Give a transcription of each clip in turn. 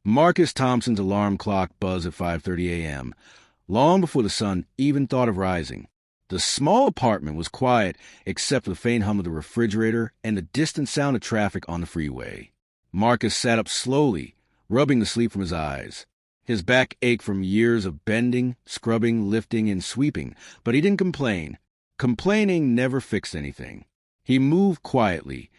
Marcus Thompson's alarm clock buzzed at 5:30 a.m., long before the sun even thought of rising. The small apartment was quiet except for the faint hum of the refrigerator and the distant sound of traffic on the freeway. Marcus sat up slowly, rubbing the sleep from his eyes. His back ached from years of bending, scrubbing, lifting, and sweeping, but he didn't complain. Complaining never fixed anything. He moved quietly,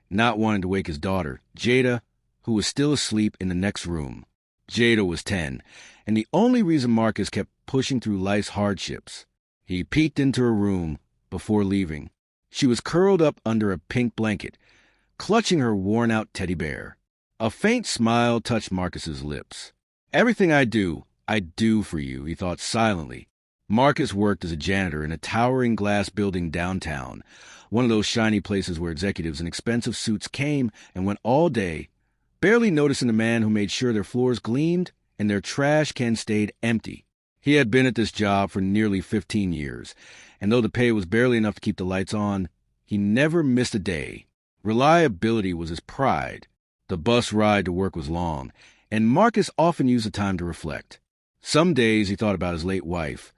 not wanting to wake his daughter, Jada, who was still asleep in the next room. Jada was 10, and the only reason Marcus kept pushing through life's hardships. He peeked into her room before leaving. She was curled up under a pink blanket, clutching her worn-out teddy bear. A faint smile touched Marcus's lips. "Everything I do for you," he thought silently. Marcus worked as a janitor in a towering glass building downtown, one of those shiny places where executives in expensive suits came and went all day, barely noticing the man who made sure their floors gleamed and their trash cans stayed empty. He had been at this job for nearly 15 years, and though the pay was barely enough to keep the lights on, he never missed a day. Reliability was his pride. The bus ride to work was long, and Marcus often used the time to reflect. Some days he thought about his late wife,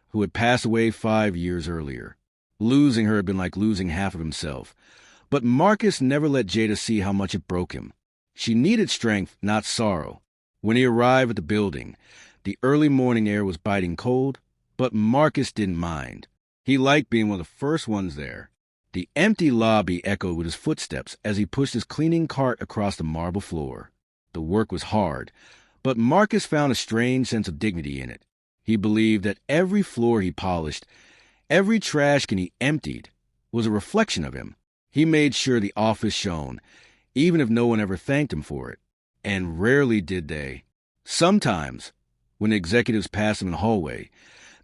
who had passed away 5 years earlier. Losing her had been like losing half of himself. But Marcus never let Jada see how much it broke him. She needed strength, not sorrow. When he arrived at the building, the early morning air was biting cold, but Marcus didn't mind. He liked being one of the first ones there. The empty lobby echoed with his footsteps as he pushed his cleaning cart across the marble floor. The work was hard, but Marcus found a strange sense of dignity in it. He believed that every floor he polished, every trash can he emptied, was a reflection of him. He made sure the office shone, even if no one ever thanked him for it. And rarely did they. Sometimes, when the executives passed him in the hallway,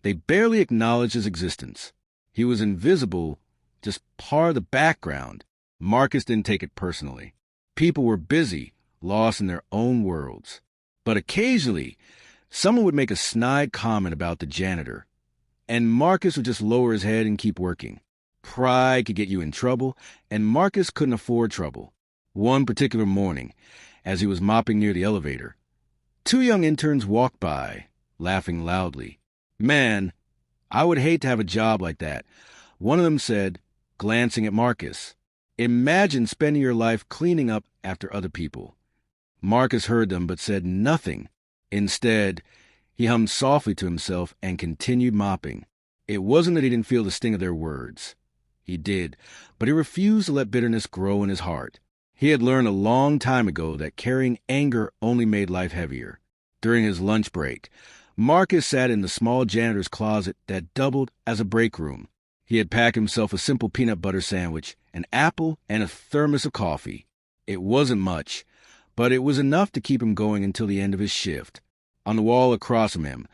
they barely acknowledged his existence. He was invisible, just part of the background. Marcus didn't take it personally. People were busy, lost in their own worlds. But occasionally, someone would make a snide comment about the janitor, and Marcus would just lower his head and keep working. Pride could get you in trouble, and Marcus couldn't afford trouble. One particular morning, as he was mopping near the elevator, 2 young interns walked by, laughing loudly. "Man, I would hate to have a job like that," one of them said, glancing at Marcus. "Imagine spending your life cleaning up after other people." Marcus heard them but said nothing. Instead, he hummed softly to himself and continued mopping. It wasn't that he didn't feel the sting of their words. He did, but he refused to let bitterness grow in his heart. He had learned a long time ago that carrying anger only made life heavier. During his lunch break, Marcus sat in the small janitor's closet that doubled as a break room. He had packed himself a simple peanut butter sandwich, an apple, and a thermos of coffee. It wasn't much, but it was enough to keep him going until the end of his shift. On the wall across from him,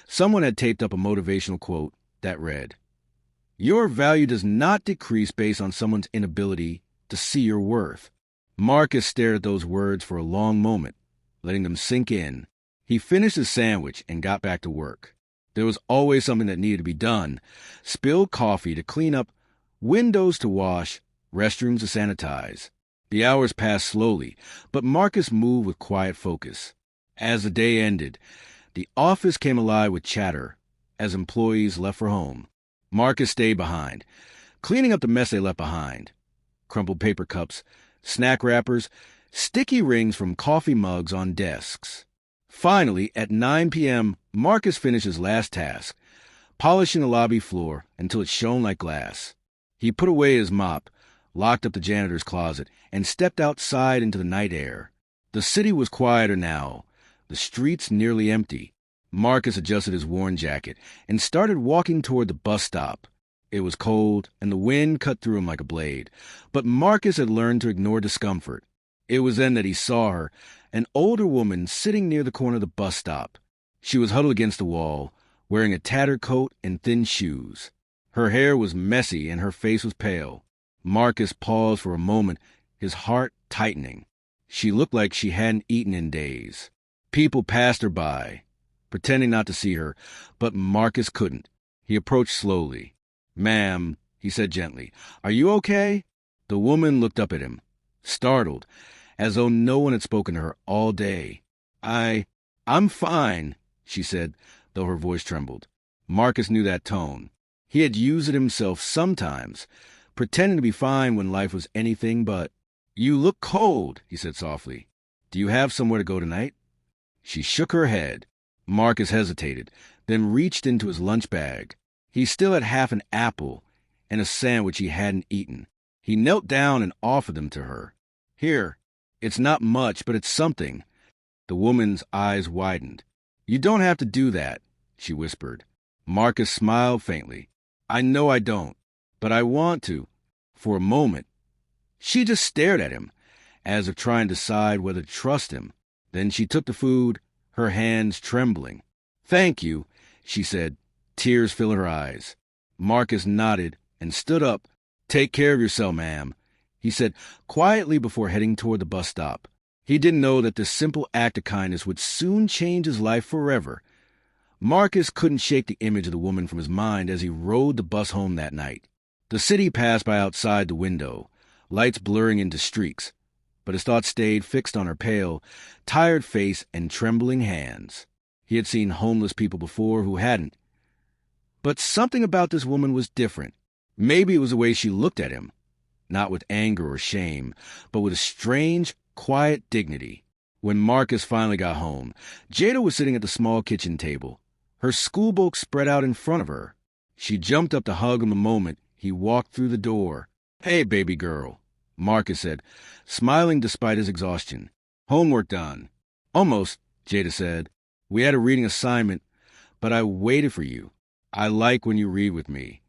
someone had taped up a motivational quote that read, "Your value does not decrease based on someone's inability to see your worth." Marcus stared at those words for a long moment, letting them sink in. He finished his sandwich and got back to work. There was always something that needed to be done. Spilled coffee to clean up, windows to wash, restrooms to sanitize. The hours passed slowly, but Marcus moved with quiet focus. As the day ended, the office came alive with chatter as employees left for home. Marcus stayed behind, cleaning up the mess they left behind. Crumpled paper cups, snack wrappers, sticky rings from coffee mugs on desks. Finally, at 9 p.m., Marcus finished his last task, polishing the lobby floor until it shone like glass. He put away his mop, locked up the janitor's closet, and stepped outside into the night air. The city was quieter now, the streets nearly empty. Marcus adjusted his worn jacket and started walking toward the bus stop. It was cold, and the wind cut through him like a blade, but Marcus had learned to ignore discomfort. It was then that he saw her, an older woman sitting near the corner of the bus stop. She was huddled against the wall, wearing a tattered coat and thin shoes. Her hair was messy and her face was pale. Marcus paused for a moment, his heart tightening. She looked like she hadn't eaten in days. People passed her by, pretending not to see her, but Marcus couldn't. He approached slowly. "Ma'am," he said gently, "are you okay?" The woman looked up at him, startled, as though no one had spoken to her all day. I'm fine, she said, though her voice trembled. Marcus knew that tone. He had used it himself sometimes, pretending to be fine when life was anything but. You look cold, he said softly. Do you have somewhere to go tonight? She shook her head. Marcus hesitated, then reached into his lunch bag. He still had half an apple and a sandwich he hadn't eaten. He knelt down and offered them to her. Here, it's not much, but it's something. The woman's eyes widened. You don't have to do that, she whispered. Marcus smiled faintly. I know I don't, but I want to. For a moment. She just stared at him, as if trying to decide whether to trust him. Then she took the food, her hands trembling. Thank you, she said, tears filling her eyes. Marcus nodded and stood up. Take care of yourself, ma'am, he said quietly before heading toward the bus stop. He didn't know that this simple act of kindness would soon change his life forever. Marcus couldn't shake the image of the woman from his mind as he rode the bus home that night. The city passed by outside the window, lights blurring into streaks, but his thoughts stayed fixed on her pale, tired face and trembling hands. He had seen homeless people before who hadn't. But something about this woman was different. Maybe it was the way she looked at him, not with anger or shame, but with a strange, quiet dignity. When Marcus finally got home, Jada was sitting at the small kitchen table, her schoolbook spread out in front of her. She jumped up to hug him the moment he walked through the door. Hey, baby girl, Marcus said, smiling despite his exhaustion. Homework done. Almost, Jada said. We had a reading assignment, but I waited for you. I like when you read with me.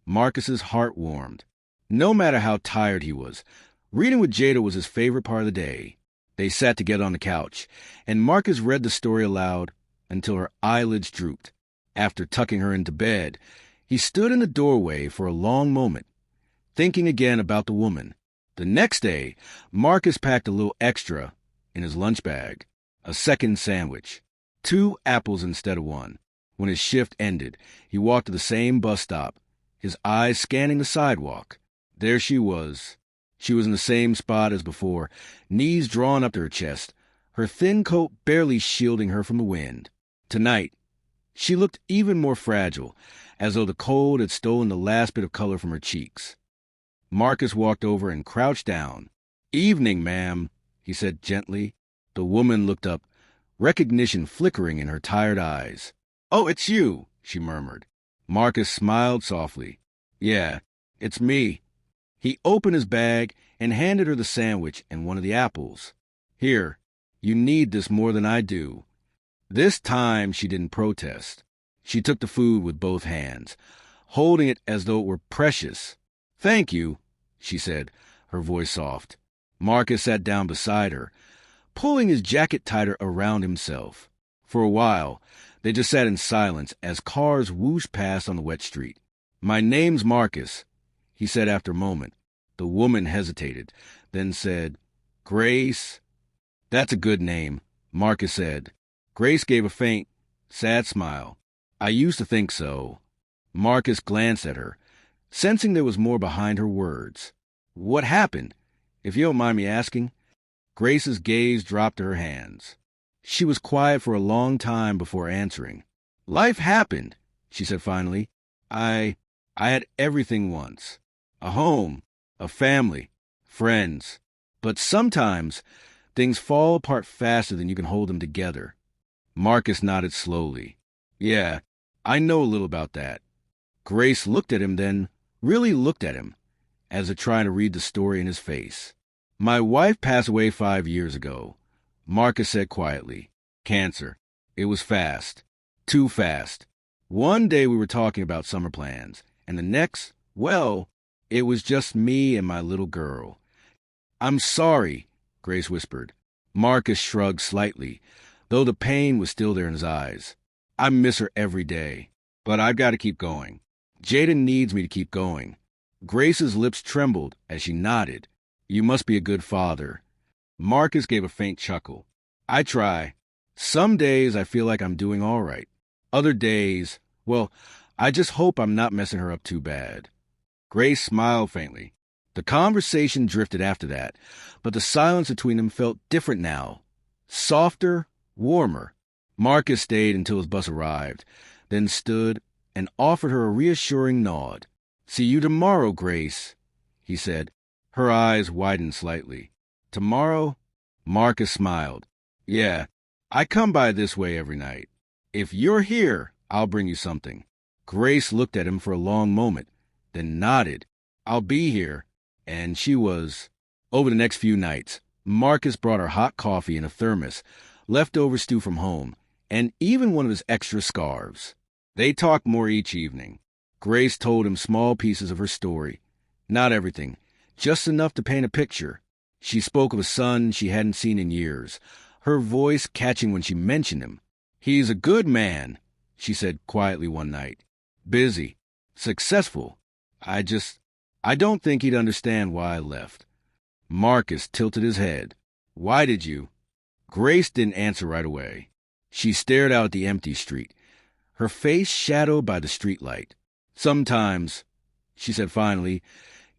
Marcus's heart warmed. No matter how tired he was, reading with Jada was his favorite part of the day. They sat together on the couch, and Marcus read the story aloud until her eyelids drooped. After tucking her into bed, he stood in the doorway for a long moment, thinking again about the woman. The next day, Marcus packed a little extra in his lunch bag, a second sandwich, 2 apples instead of 1. When his shift ended, he walked to the same bus stop, his eyes scanning the sidewalk. There she was. She was in the same spot as before, knees drawn up to her chest, her thin coat barely shielding her from the wind. Tonight, she looked even more fragile, as though the cold had stolen the last bit of color from her cheeks. Marcus walked over and crouched down. Evening, ma'am, he said gently. The woman looked up, recognition flickering in her tired eyes. Oh, it's you, she murmured. Marcus smiled softly. Yeah, it's me. He opened his bag and handed her the sandwich and one of the apples. Here, you need this more than I do. This time she didn't protest. She took the food with both hands, holding it as though it were precious. Thank you, she said, her voice soft. Marcus sat down beside her, pulling his jacket tighter around himself. For a while, they just sat in silence as cars whooshed past on the wet street. My name's Marcus, he said after a moment. The woman hesitated, then said, Grace. That's a good name, Marcus said. Grace gave a faint, sad smile. I used to think so. Marcus glanced at her, sensing there was more behind her words. What happened, if you don't mind me asking? Grace's gaze dropped to her hands. She was quiet for a long time before answering. Life happened, she said finally. I had everything once. A home, a family, friends. But sometimes things fall apart faster than you can hold them together. Marcus nodded slowly. Yeah, I know a little about that. Grace looked at him then, really looked at him, as if trying to read the story in his face. My wife passed away 5 years ago, Marcus said quietly. Cancer. It was fast. Too fast. One day we were talking about summer plans, and the next, well, it was just me and my little girl. I'm sorry, Grace whispered. Marcus shrugged slightly, though the pain was still there in his eyes. I miss her every day, but I've got to keep going. Jada needs me to keep going. Grace's lips trembled as she nodded. You must be a good father. Marcus gave a faint chuckle. I try. Some days I feel like I'm doing all right. Other days, well, I just hope I'm not messing her up too bad. Grace smiled faintly. The conversation drifted after that, but the silence between them felt different now. Softer, warmer. Marcus stayed until his bus arrived, then stood and offered her a reassuring nod. "See you tomorrow, Grace," he said. Her eyes widened slightly. "Tomorrow?" Marcus smiled. "Yeah, I come by this way every night. If you're here, I'll bring you something." Grace looked at him for a long moment, then nodded. "I'll be here." And she was. Over the next few nights, Marcus brought her hot coffee in a thermos, leftover stew from home, and even one of his extra scarves. They talked more each evening. Grace told him small pieces of her story. Not everything, just enough to paint a picture. She spoke of a son she hadn't seen in years, her voice catching when she mentioned him. "He's a good man," she said quietly one night. "Busy, successful. I don't think he'd understand why I left." Marcus tilted his head. "Why did you?" Grace didn't answer right away. She stared out at the empty street, her face shadowed by the streetlight. "Sometimes," she said finally,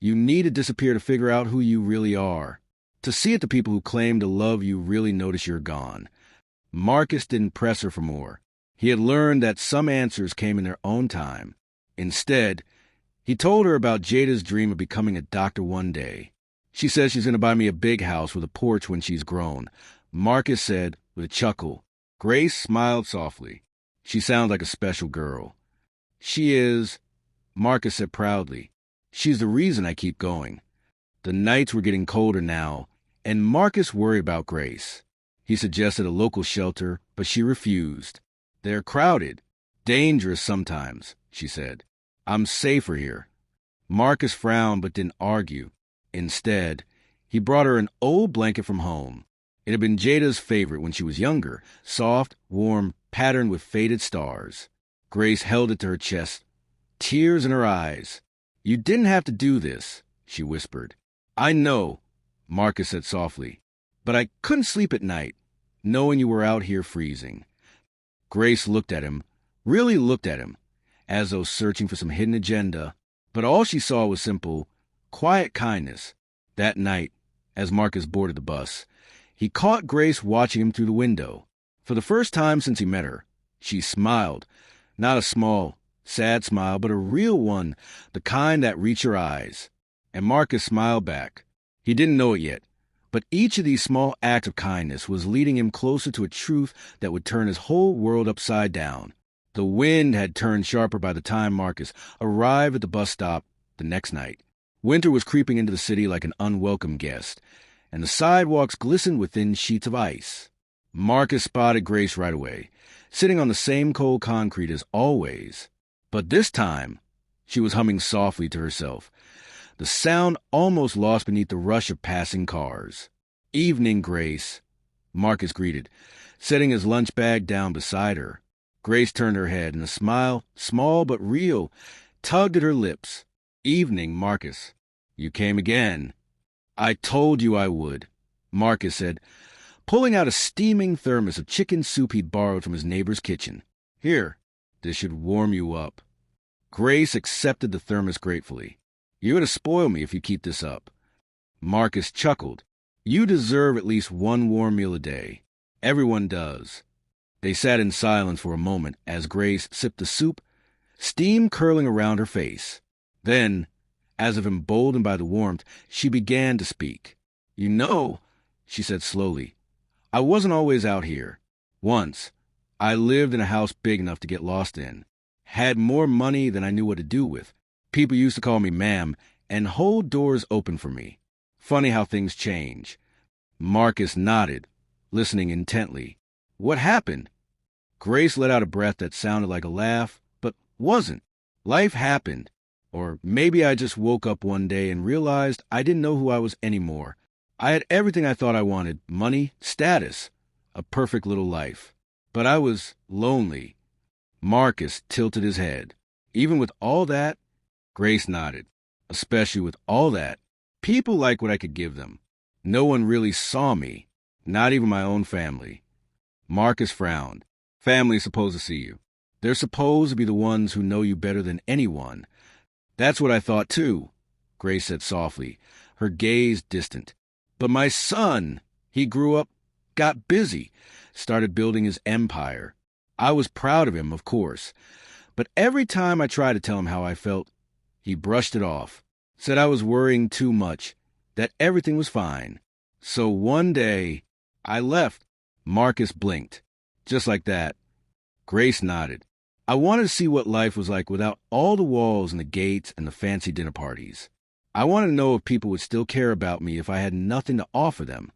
"you need to disappear to figure out who you really are. To see if the people who claim to love you really notice you're gone." Marcus didn't press her for more. He had learned that some answers came in their own time. Instead, he told her about Jada's dream of becoming a doctor one day. "She says she's going to buy me a big house with a porch when she's grown," Marcus said with a chuckle. Grace smiled softly. "She sounds like a special girl." "She is," Marcus said proudly. "She's the reason I keep going." The nights were getting colder now, and Marcus worried about Grace. He suggested a local shelter, but she refused. "They're crowded. Dangerous sometimes," she said. "I'm safer here." Marcus frowned but didn't argue. Instead, he brought her an old blanket from home. It had been Jada's favorite when she was younger, soft, warm, patterned with faded stars. Grace held it to her chest, tears in her eyes. "You didn't have to do this," she whispered. "I know," Marcus said softly, "but I couldn't sleep at night, knowing you were out here freezing." Grace looked at him, really looked at him, as though searching for some hidden agenda, but all she saw was simple, quiet kindness. That night, as Marcus boarded the bus, he caught Grace watching him through the window. For the first time since he met her, she smiled, not a small, sad smile, but a real one, the kind that reached her eyes. And Marcus smiled back. He didn't know it yet, but each of these small acts of kindness was leading him closer to a truth that would turn his whole world upside down. The wind had turned sharper by the time Marcus arrived at the bus stop the next night. Winter was creeping into the city like an unwelcome guest, and the sidewalks glistened with thin sheets of ice. Marcus spotted Grace right away, sitting on the same cold concrete as always. But this time, she was humming softly to herself, the sound almost lost beneath the rush of passing cars. "Evening, Grace," Marcus greeted, setting his lunch bag down beside her. Grace turned her head, and a smile, small but real, tugged at her lips. "Evening, Marcus. You came again." "I told you I would," Marcus said, pulling out a steaming thermos of chicken soup he'd borrowed from his neighbor's kitchen. "Here, this should warm you up." Grace accepted the thermos gratefully. "You're going to spoil me if you keep this up." Marcus chuckled. "You deserve at least one warm meal a day. Everyone does." They sat in silence for a moment as Grace sipped the soup, steam curling around her face. Then, as if emboldened by the warmth, she began to speak. "You know," she said slowly, "I wasn't always out here. Once, I lived in a house big enough to get lost in. Had more money than I knew what to do with. People used to call me ma'am and hold doors open for me. Funny how things change." Marcus nodded, listening intently. "What happened?" Grace let out a breath that sounded like a laugh, but wasn't. "Life happened. Or maybe I just woke up one day and realized I didn't know who I was anymore. I had everything I thought I wanted, money, status, a perfect little life. But I was lonely." Marcus tilted his head. "Even with all that?" Grace nodded. "Especially with all that. People liked what I could give them. No one really saw me, not even my own family." Marcus frowned. "Family's supposed to see you. They're supposed to be the ones who know you better than anyone." "That's what I thought, too," Grace said softly, her gaze distant. "But my son, he grew up got busy, started building his empire. I was proud of him, of course, but every time I tried to tell him how I felt, he brushed it off, said I was worrying too much, that everything was fine. So one day, I left. Marcus blinked. Just like that. Grace nodded. I wanted to see what life was like without all the walls and the gates and the fancy dinner parties. I wanted to know if people would still care about me if I had nothing to offer them.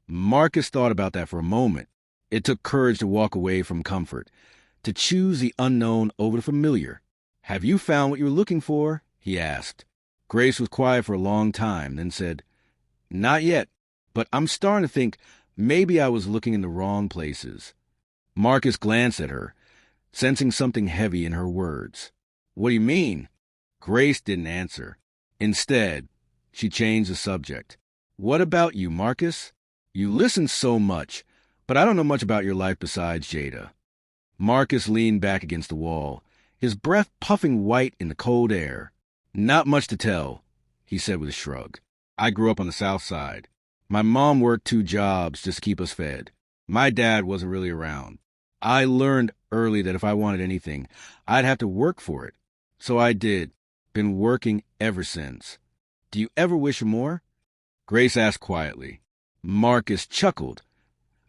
Marcus thought about that for a moment. It took courage to walk away from comfort, to choose the unknown over the familiar. "Have you found what you were looking for?" he asked. Grace was quiet for a long time, then said, "Not yet, but I'm starting to think maybe I was looking in the wrong places." Marcus glanced at her, sensing something heavy in her words. "What do you mean?" Grace didn't answer. Instead, she changed the subject. "What about you, Marcus? You listen so much, but I don't know much about your life besides Jada." Marcus leaned back against the wall, his breath puffing white in the cold air. "Not much to tell," he said with a shrug. "I grew up on the South Side. My mom worked 2 jobs just to keep us fed. My dad wasn't really around. I learned early that if I wanted anything, I'd have to work for it. So I did. Been working ever since." "Do you ever wish for more?" Grace asked quietly. Marcus chuckled,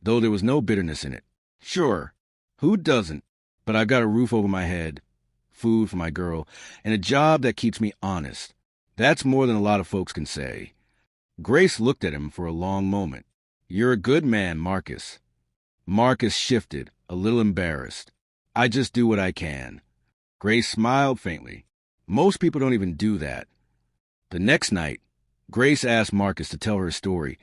though there was no bitterness in it. "Sure. Who doesn't? But I've got a roof over my head, food for my girl, and a job that keeps me honest. That's more than a lot of folks can say." Grace looked at him for a long moment. "You're a good man, Marcus." Marcus shifted, a little embarrassed. "I just do what I can." Grace smiled faintly. "Most people don't even do that." The next night, Grace asked Marcus to tell her a story,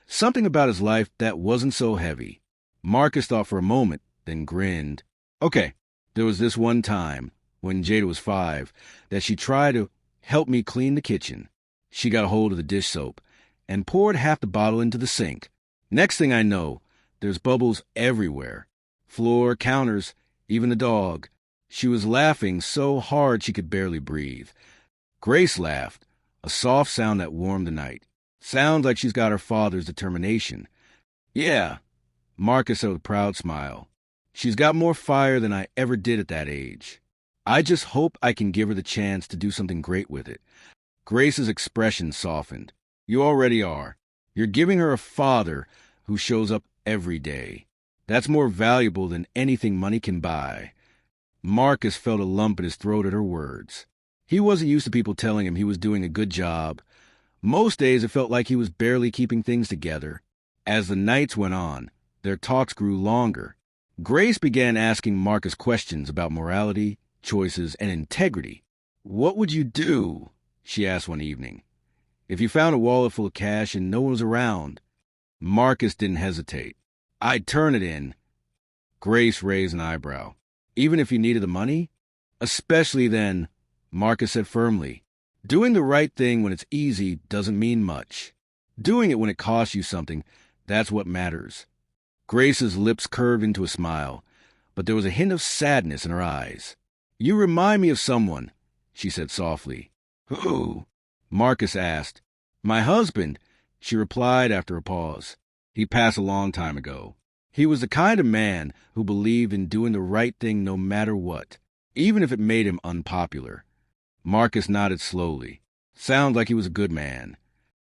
something about his life that wasn't so heavy. Marcus thought for a moment, then grinned. "Okay, there was this one time, when Jada was 5, that she tried to help me clean the kitchen. She got a hold of the dish soap and poured half the bottle into the sink. Next thing I know, there's bubbles everywhere. Floor, counters, even the dog. She was laughing so hard she could barely breathe. Grace laughed, a soft sound that warmed the night. Sounds like she's got her father's determination. "Yeah," Marcus said with a proud smile. "She's got more fire than I ever did at that age. I just hope I can give her the chance to do something great with it." Grace's expression softened. "You already are. You're giving her a father who shows up every day. That's more valuable than anything money can buy." Marcus felt a lump in his throat at her words. He wasn't used to people telling him he was doing a good job. Most days it felt like he was barely keeping things together. As the nights went on, their talks grew longer. Grace began asking Marcus questions about morality, choices, and integrity. "What would you do," she asked one evening, "if you found a wallet full of cash and no one was around?" Marcus didn't hesitate. "I'd turn it in." Grace raised an eyebrow. "Even if you needed the money?" "Especially then," Marcus said firmly. "Doing the right thing when it's easy doesn't mean much. Doing it when it costs you something, that's what matters." Grace's lips curved into a smile, but there was a hint of sadness in her eyes. "You remind me of someone," she said softly. "Who?" Marcus asked. "My husband," she replied after a pause. "He passed a long time ago. He was the kind of man who believed in doing the right thing no matter what, even if it made him unpopular." Marcus nodded slowly. "Sounds like he was a good man."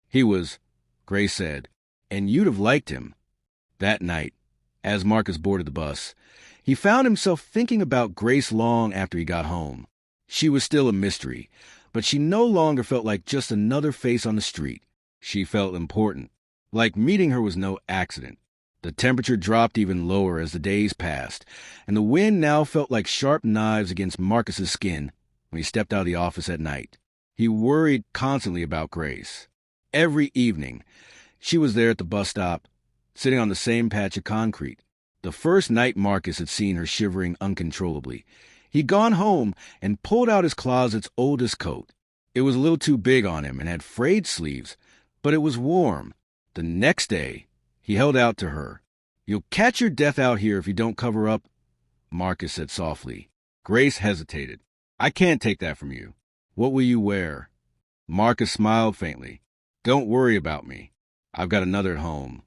"He was," Grace said, "and you'd have liked him." That night, as Marcus boarded the bus, he found himself thinking about Grace long after he got home. She was still a mystery, but she no longer felt like just another face on the street. She felt important, like meeting her was no accident. The temperature dropped even lower as the days passed, and the wind now felt like sharp knives against Marcus's skin when he stepped out of the office at night. He worried constantly about Grace. Every evening, she was there at the bus stop, sitting on the same patch of concrete. The first night Marcus had seen her shivering uncontrollably, he'd gone home and pulled out his closet's oldest coat. It was a little too big on him and had frayed sleeves, but it was warm. The next day, he held out to her. "You'll catch your death out here if you don't cover up," Marcus said softly. Grace hesitated. "I can't take that from you. What will you wear?" Marcus smiled faintly. "Don't worry about me. I've got another at home."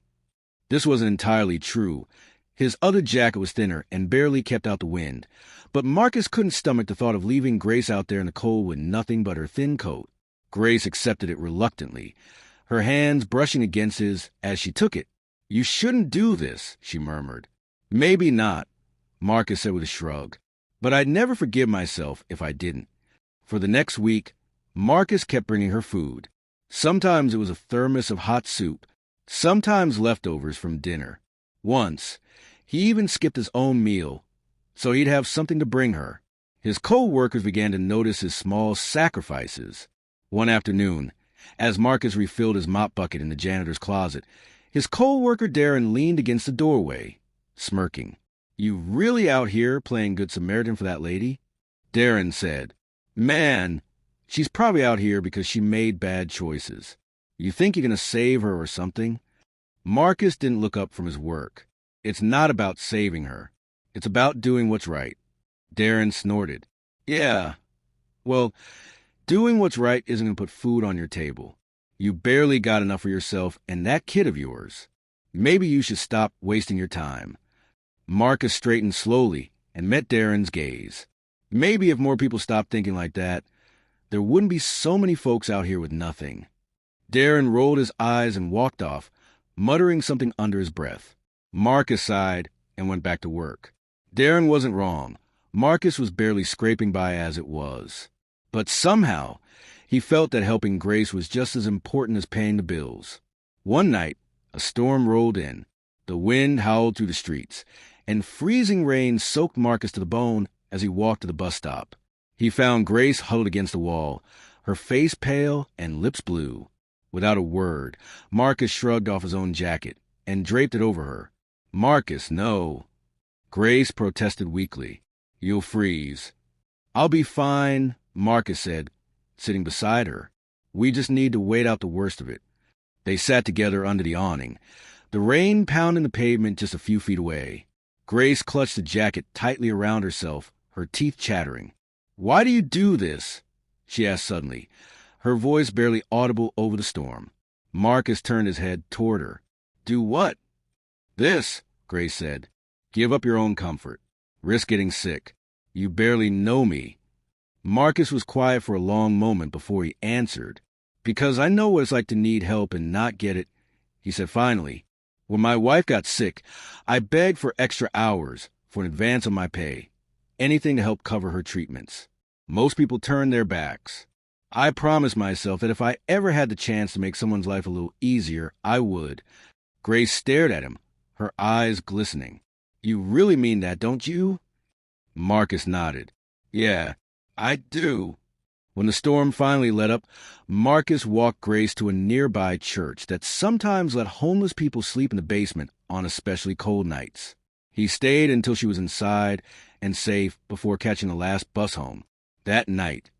This wasn't entirely true. His other jacket was thinner and barely kept out the wind, but Marcus couldn't stomach the thought of leaving Grace out there in the cold with nothing but her thin coat. Grace accepted it reluctantly, her hands brushing against his as she took it. "You shouldn't do this," she murmured. "Maybe not," Marcus said with a shrug, "but I'd never forgive myself if I didn't." For the next week, Marcus kept bringing her food. Sometimes it was a thermos of hot soup, sometimes leftovers from dinner. Once, he even skipped his own meal, so he'd have something to bring her. His co-workers began to notice his small sacrifices. One afternoon, as Marcus refilled his mop bucket in the janitor's closet, his co-worker Darren leaned against the doorway, smirking. "You really out here playing Good Samaritan for that lady?" Darren said, "Man, she's probably out here because she made bad choices. You think you're going to save her or something?" Marcus didn't look up from his work. "It's not about saving her. It's about doing what's right." Darren snorted. "Yeah. Well, doing what's right isn't going to put food on your table. You barely got enough for yourself and that kid of yours. Maybe you should stop wasting your time." Marcus straightened slowly and met Darren's gaze. Maybe if more people stopped thinking like that, there wouldn't be so many folks out here with nothing. Darren rolled his eyes and walked off, muttering something under his breath. Marcus sighed and went back to work. Darren wasn't wrong. Marcus was barely scraping by as it was. But somehow, he felt that helping Grace was just as important as paying the bills. One night, a storm rolled in. The wind howled through the streets, and freezing rain soaked Marcus to the bone as he walked to the bus stop. He found Grace huddled against the wall, her face pale and lips blue. Without a word, Marcus shrugged off his own jacket and draped it over her. "Marcus, no." Grace protested weakly. "You'll freeze." "I'll be fine," Marcus said, sitting beside her. "We just need to wait out the worst of it." They sat together under the awning, the rain pounding the pavement just a few feet away. Grace clutched the jacket tightly around herself, her teeth chattering. "Why do you do this?" she asked suddenly, her voice barely audible over the storm. Marcus turned his head toward her. "Do what?" "This," Grace said. "Give up your own comfort. Risk getting sick. You barely know me." Marcus was quiet for a long moment before he answered. "Because I know what it's like to need help and not get it," he said finally. "When my wife got sick, I begged for extra hours, for an advance on my pay. Anything to help cover her treatments. Most people turned their backs. I promised myself that if I ever had the chance to make someone's life a little easier, I would." Grace stared at him, her eyes glistening. "You really mean that, don't you?" Marcus nodded. "Yeah, I do." When the storm finally let up, Marcus walked Grace to a nearby church that sometimes let homeless people sleep in the basement on especially cold nights. He stayed until she was inside and safe before catching the last bus home. That night,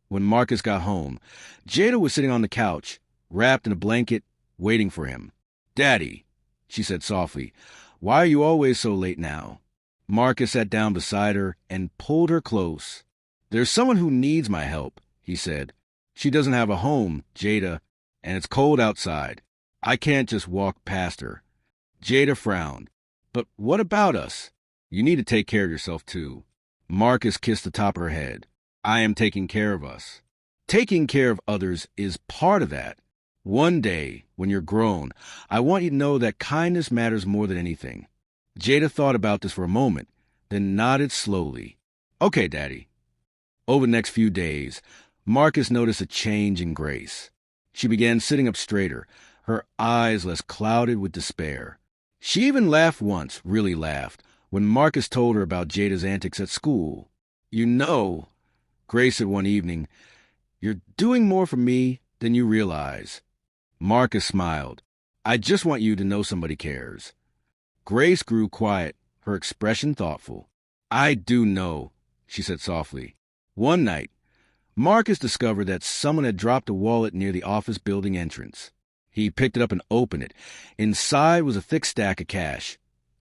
when Marcus got home, Jada was sitting on the couch, wrapped in a blanket, waiting for him. "Daddy," she said softly, "why are you always so late now?" Marcus sat down beside her and pulled her close. "There's someone who needs my help," he said. "She doesn't have a home, Jada, and it's cold outside. I can't just walk past her." Jada frowned. "But what about us? You need to take care of yourself, too." Marcus kissed the top of her head. "I am taking care of us. Taking care of others is part of that. One day, when you're grown, I want you to know that kindness matters more than anything." Jada thought about this for a moment, then nodded slowly. "Okay, Daddy." Over the next few days, Marcus noticed a change in Grace. She began sitting up straighter, her eyes less clouded with despair. She even laughed once, really laughed, when Marcus told her about Jada's antics at school. "You know," Grace said one evening, "you're doing more for me than you realize." Marcus smiled. "I just want you to know somebody cares." Grace grew quiet, her expression thoughtful. "I do know," she said softly. One night, Marcus discovered that someone had dropped a wallet near the office building entrance. He picked it up and opened it. Inside was a thick stack of cash,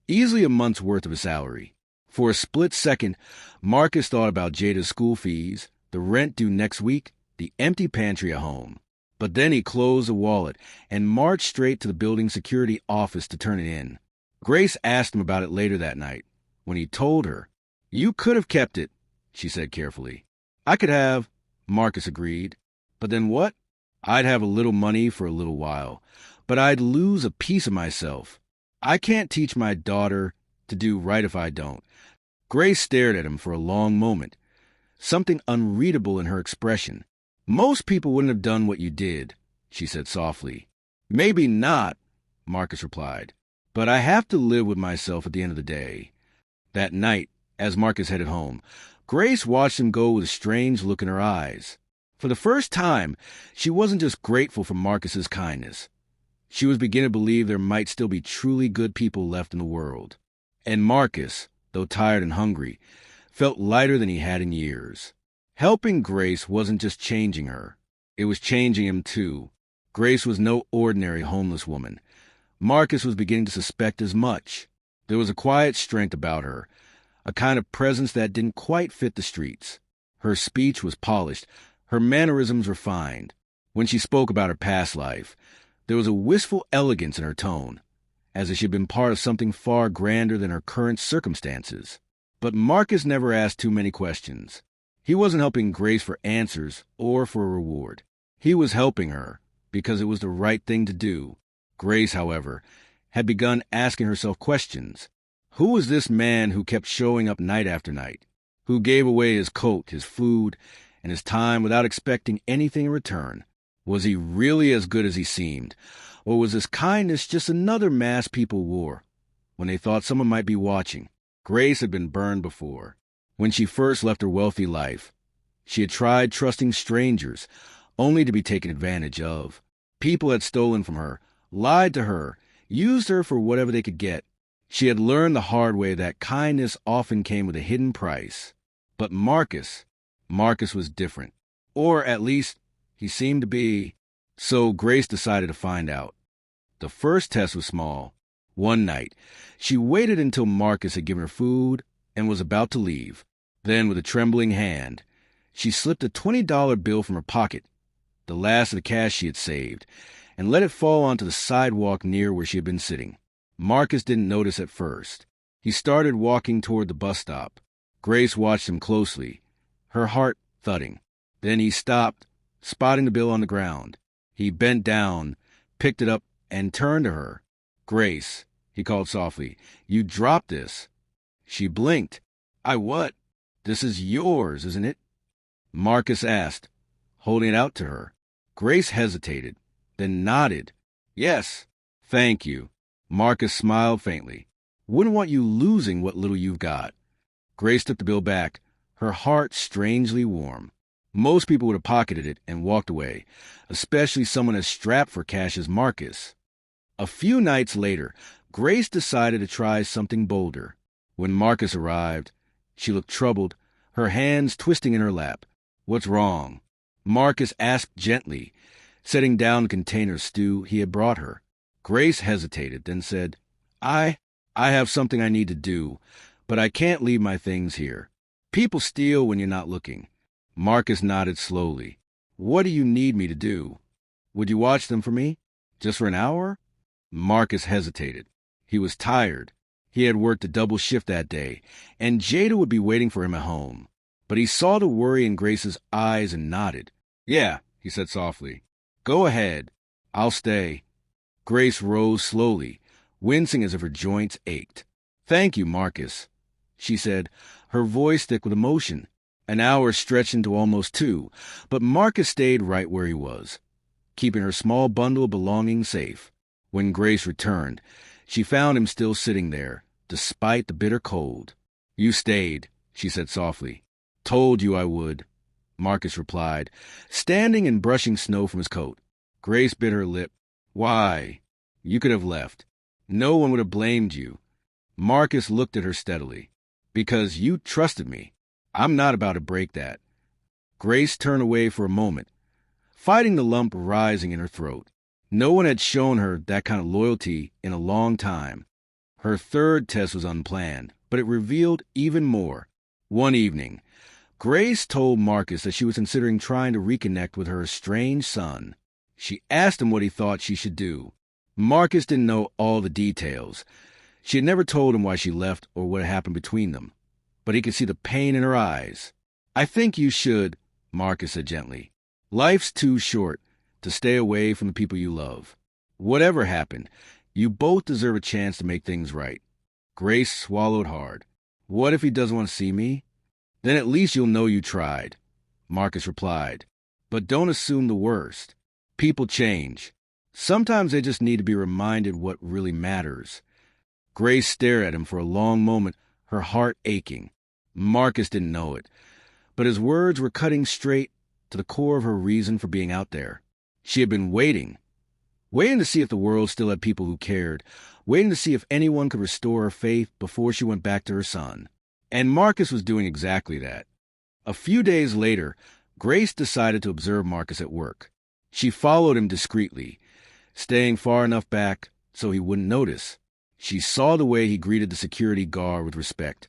easily a month's worth of his salary. For a split second, Marcus thought about Jada's school fees, the rent due next week, the empty pantry at home. But then he closed the wallet and marched straight to the building security office to turn it in. Grace asked him about it later that night. When he told her, "You could have kept it," she said carefully. "I could have," Marcus agreed. "But then what? I'd have a little money for a little while, but I'd lose a piece of myself. I can't teach my daughter to do right if I don't." Grace stared at him for a long moment, something unreadable in her expression. "Most people wouldn't have done what you did," she said softly. "Maybe not," Marcus replied, "but I have to live with myself at the end of the day." That night, as Marcus headed home, Grace watched him go with a strange look in her eyes. For the first time, she wasn't just grateful for Marcus's kindness. She was beginning to believe there might still be truly good people left in the world. And Marcus, though tired and hungry, felt lighter than he had in years. Helping Grace wasn't just changing her. It was changing him, too. Grace was no ordinary homeless woman. Marcus was beginning to suspect as much. There was a quiet strength about her, a kind of presence that didn't quite fit the streets. Her speech was polished, her mannerisms refined. When she spoke about her past life, there was a wistful elegance in her tone, as if she had been part of something far grander than her current circumstances. But Marcus never asked too many questions. He wasn't helping Grace for answers or for a reward. He was helping her because it was the right thing to do. Grace, however, had begun asking herself questions. Who was this man who kept showing up night after night, who gave away his coat, his food, and his time without expecting anything in return? Was he really as good as he seemed, or was his kindness just another mask people wore when they thought someone might be watching? Grace had been burned before. When she first left her wealthy life, she had tried trusting strangers, only to be taken advantage of. People had stolen from her, lied to her, used her for whatever they could get. She had learned the hard way that kindness often came with a hidden price. But Marcus was different. Or at least, he seemed to be. So Grace decided to find out. The first test was small. One night, she waited until Marcus had given her food and was about to leave. Then, with a trembling hand, she slipped a $20 bill from her pocket, the last of the cash she had saved, and let it fall onto the sidewalk near where she had been sitting. Marcus didn't notice at first. He started walking toward the bus stop. Grace watched him closely, her heart thudding. Then he stopped, spotting the bill on the ground. He bent down, picked it up, and turned to her. "Grace," he called softly, "you dropped this." She blinked. "I what? This is yours, isn't it?" Marcus asked, holding it out to her. Grace hesitated, then nodded. "Yes, thank you." Marcus smiled faintly. "Wouldn't want you losing what little you've got." Grace took the bill back, her heart strangely warm. Most people would have pocketed it and walked away, especially someone as strapped for cash as Marcus. A few nights later, Grace decided to try something bolder. When Marcus arrived, she looked troubled, her hands twisting in her lap. "What's wrong?" Marcus asked gently, setting down the container of stew he had brought her. Grace hesitated, then said, I have something I need to do, but I can't leave my things here. People steal when you're not looking." Marcus nodded slowly. "What do you need me to do? Would you watch them for me? Just for an hour?" Marcus hesitated. He was tired. He had worked a double shift that day, and Jada would be waiting for him at home. But he saw the worry in Grace's eyes and nodded. "Yeah," he said softly. "Go ahead. I'll stay." Grace rose slowly, wincing as if her joints ached. "Thank you, Marcus," she said, her voice thick with emotion. An hour stretched into almost 2, but Marcus stayed right where he was, keeping her small bundle of belongings safe. When Grace returned, she found him still sitting there, despite the bitter cold. "You stayed," she said softly. "Told you I would," Marcus replied, standing and brushing snow from his coat. Grace bit her lip. "Why? You could have left. No one would have blamed you." Marcus looked at her steadily. "Because you trusted me. I'm not about to break that." Grace turned away for a moment, fighting the lump rising in her throat. No one had shown her that kind of loyalty in a long time. Her third test was unplanned, but it revealed even more. One evening, Grace told Marcus that she was considering trying to reconnect with her estranged son. She asked him what he thought she should do. Marcus didn't know all the details. She had never told him why she left or what happened between them, but he could see the pain in her eyes. "I think you should," Marcus said gently. "Life's too short to stay away from the people you love. Whatever happened, you both deserve a chance to make things right." Grace swallowed hard. "What if he doesn't want to see me?" "Then at least you'll know you tried," Marcus replied. "But don't assume the worst. People change. Sometimes they just need to be reminded what really matters." Grace stared at him for a long moment, her heart aching. Marcus didn't know it, but his words were cutting straight to the core of her reason for being out there. She had been waiting to see if the world still had people who cared, waiting to see if anyone could restore her faith before she went back to her son. And Marcus was doing exactly that. A few days later, Grace decided to observe Marcus at work. She followed him discreetly, staying far enough back so he wouldn't notice. She saw the way he greeted the security guard with respect,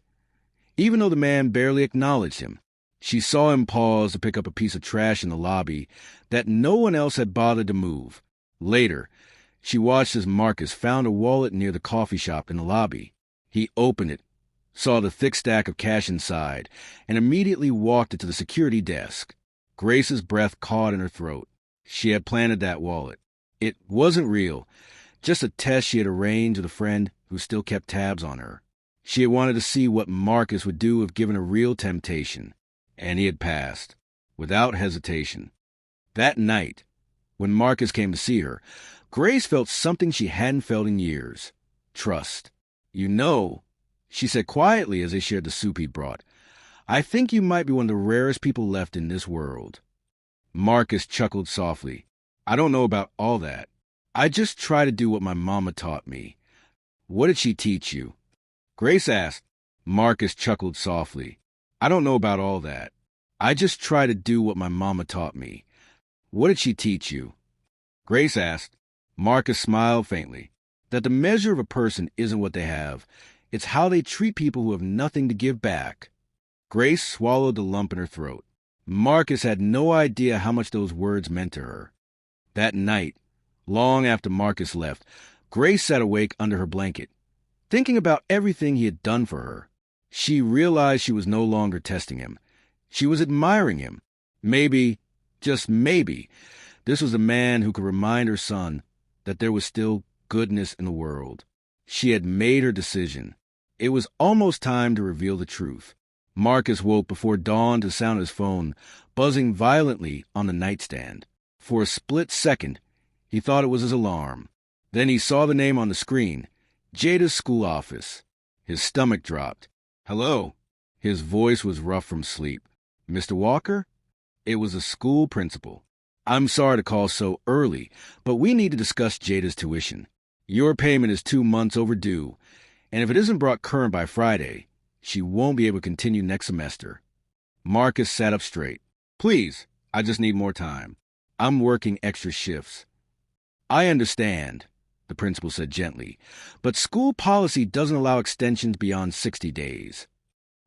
even though the man barely acknowledged him. She saw him pause to pick up a piece of trash in the lobby that no one else had bothered to move. Later, she watched as Marcus found a wallet near the coffee shop in the lobby. He opened it, saw the thick stack of cash inside, and immediately walked it to the security desk. Grace's breath caught in her throat. She had planted that wallet. It wasn't real, just a test she had arranged with a friend who still kept tabs on her. She had wanted to see what Marcus would do if given a real temptation, and he had passed, without hesitation. That night, when Marcus came to see her, Grace felt something she hadn't felt in years. Trust. "You know," she said quietly as they shared the soup he'd brought, "I think you might be one of the rarest people left in this world." Marcus chuckled softly. "I don't know about all that. I just try to do what my mama taught me." "What did she teach you?" Grace asked. Marcus chuckled softly. "I don't know about all that. I just try to do what my mama taught me." "What did she teach you?" Grace asked. Marcus smiled faintly. That the measure of a person isn't what they have. It's how they treat people who have nothing to give back. Grace swallowed the lump in her throat. Marcus had no idea how much those words meant to her. That night, long after Marcus left, Grace sat awake under her blanket, thinking about everything he had done for her. She realized she was no longer testing him. She was admiring him. Maybe, just maybe, this was a man who could remind her son that there was still goodness in the world. She had made her decision. It was almost time to reveal the truth. Marcus woke before dawn to sound his phone, buzzing violently on the nightstand. For a split second, he thought it was his alarm. Then he saw the name on the screen, Jada's school office. His stomach dropped. "Hello." His voice was rough from sleep. "Mr. Walker?" It was the school principal. "I'm sorry to call so early, but we need to discuss Jada's tuition. Your payment is 2 months overdue, and if it isn't brought current by Friday, she won't be able to continue next semester." Marcus sat up straight. "Please, I just need more time. I'm working extra shifts." "I understand," the principal said gently, "but school policy doesn't allow extensions beyond 60 days.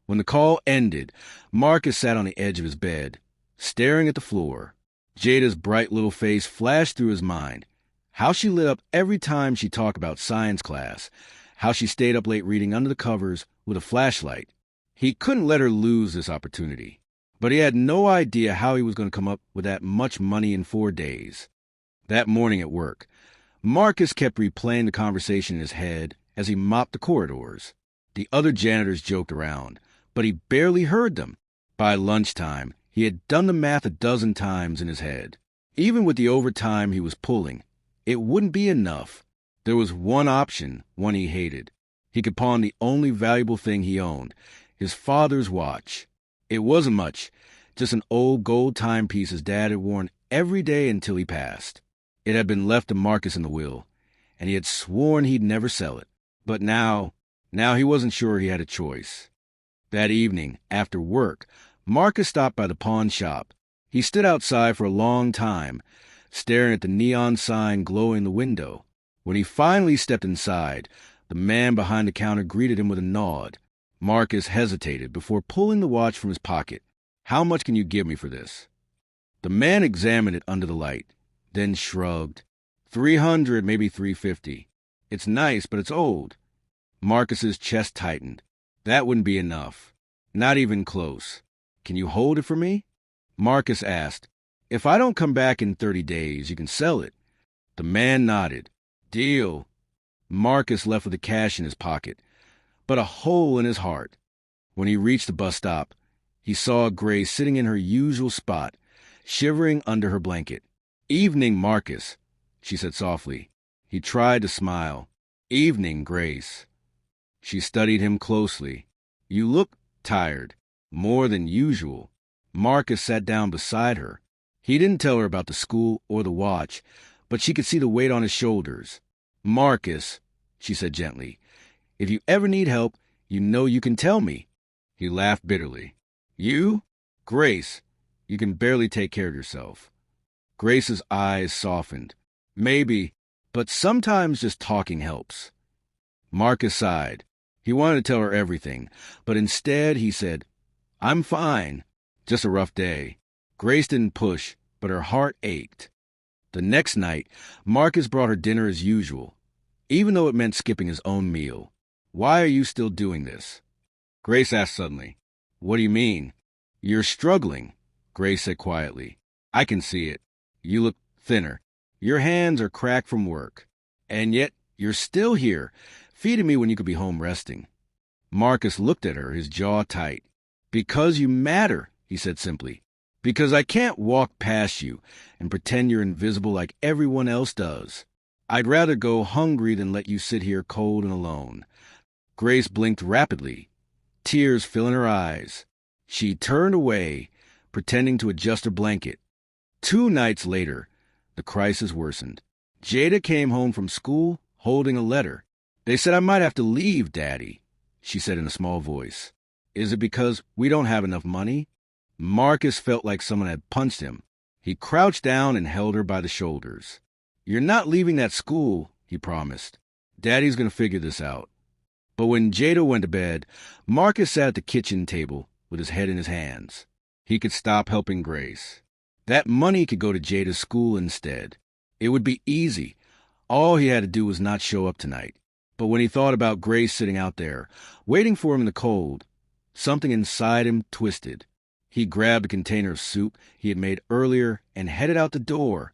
When the call ended, Marcus sat on the edge of his bed, staring at the floor. Jada's bright little face flashed through his mind. How she lit up every time she talked about science class. How she stayed up late reading under the covers with a flashlight. He couldn't let her lose this opportunity. But he had no idea how he was going to come up with that much money in 4 days. That morning at work, Marcus kept replaying the conversation in his head as he mopped the corridors. The other janitors joked around, but he barely heard them. By lunchtime, he had done the math a dozen times in his head. Even with the overtime he was pulling, it wouldn't be enough. There was one option, one he hated. He could pawn the only valuable thing he owned, his father's watch. It wasn't much, just an old gold timepiece his dad had worn every day until he passed. It had been left to Marcus in the will, and he had sworn he'd never sell it. But now he wasn't sure he had a choice. That evening, after work, Marcus stopped by the pawn shop. He stood outside for a long time, staring at the neon sign glowing in the window. When he finally stepped inside, the man behind the counter greeted him with a nod. Marcus hesitated before pulling the watch from his pocket. "How much can you give me for this?" The man examined it under the light. then shrugged. 300, maybe 350. It's nice, but it's old. Marcus's chest tightened. That wouldn't be enough. Not even close. Can you hold it for me? Marcus asked. If I don't come back in 30 days, you can sell it. The man nodded. Deal. Marcus left with the cash in his pocket, but a hole in his heart. When he reached the bus stop, he saw Grace sitting in her usual spot, shivering under her blanket. Evening, Marcus, she said softly. He tried to smile. Evening, Grace. She studied him closely. You look tired, more than usual. Marcus sat down beside her. He didn't tell her about the school or the watch, but she could see the weight on his shoulders. Marcus, she said gently, if you ever need help, you know you can tell me. He laughed bitterly. You? Grace, you can barely take care of yourself. Grace's eyes softened. Maybe, but sometimes just talking helps. Marcus sighed. He wanted to tell her everything, but instead he said, I'm fine. Just a rough day. Grace didn't push, but her heart ached. The next night, Marcus brought her dinner as usual, even though it meant skipping his own meal. Why are you still doing this? Grace asked suddenly. What do you mean? You're struggling, Grace said quietly. I can see it. You look thinner. Your hands are cracked from work. And yet, you're still here, feeding me when you could be home resting. Marcus looked at her, his jaw tight. Because you matter, he said simply. Because I can't walk past you and pretend you're invisible like everyone else does. I'd rather go hungry than let you sit here cold and alone. Grace blinked rapidly, tears filling her eyes. She turned away, pretending to adjust her blanket. 2 nights later, the crisis worsened. Jada came home from school holding a letter. They said I might have to leave, Daddy, she said in a small voice. Is it because we don't have enough money? Marcus felt like someone had punched him. He crouched down and held her by the shoulders. You're not leaving that school, he promised. Daddy's going to figure this out. But when Jada went to bed, Marcus sat at the kitchen table with his head in his hands. He could stop helping Grace. That money could go to Jada's school instead. It would be easy. All he had to do was not show up tonight. But when he thought about Grace sitting out there, waiting for him in the cold, something inside him twisted. He grabbed a container of soup he had made earlier and headed out the door.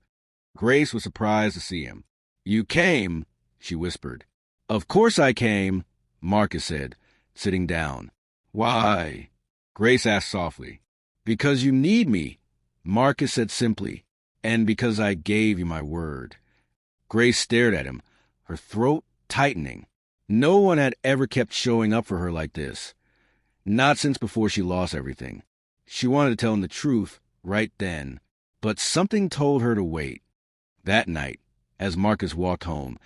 Grace was surprised to see him. You came, she whispered. Of course I came, Marcus said, sitting down. Why? Grace asked softly. Because you need me, Marcus said simply, and because I gave you my word. Grace stared at him, her throat tightening. No one had ever kept showing up for her like this. Not since before she lost everything. She wanted to tell him the truth right then, but something told her to wait. That night, as Marcus walked home,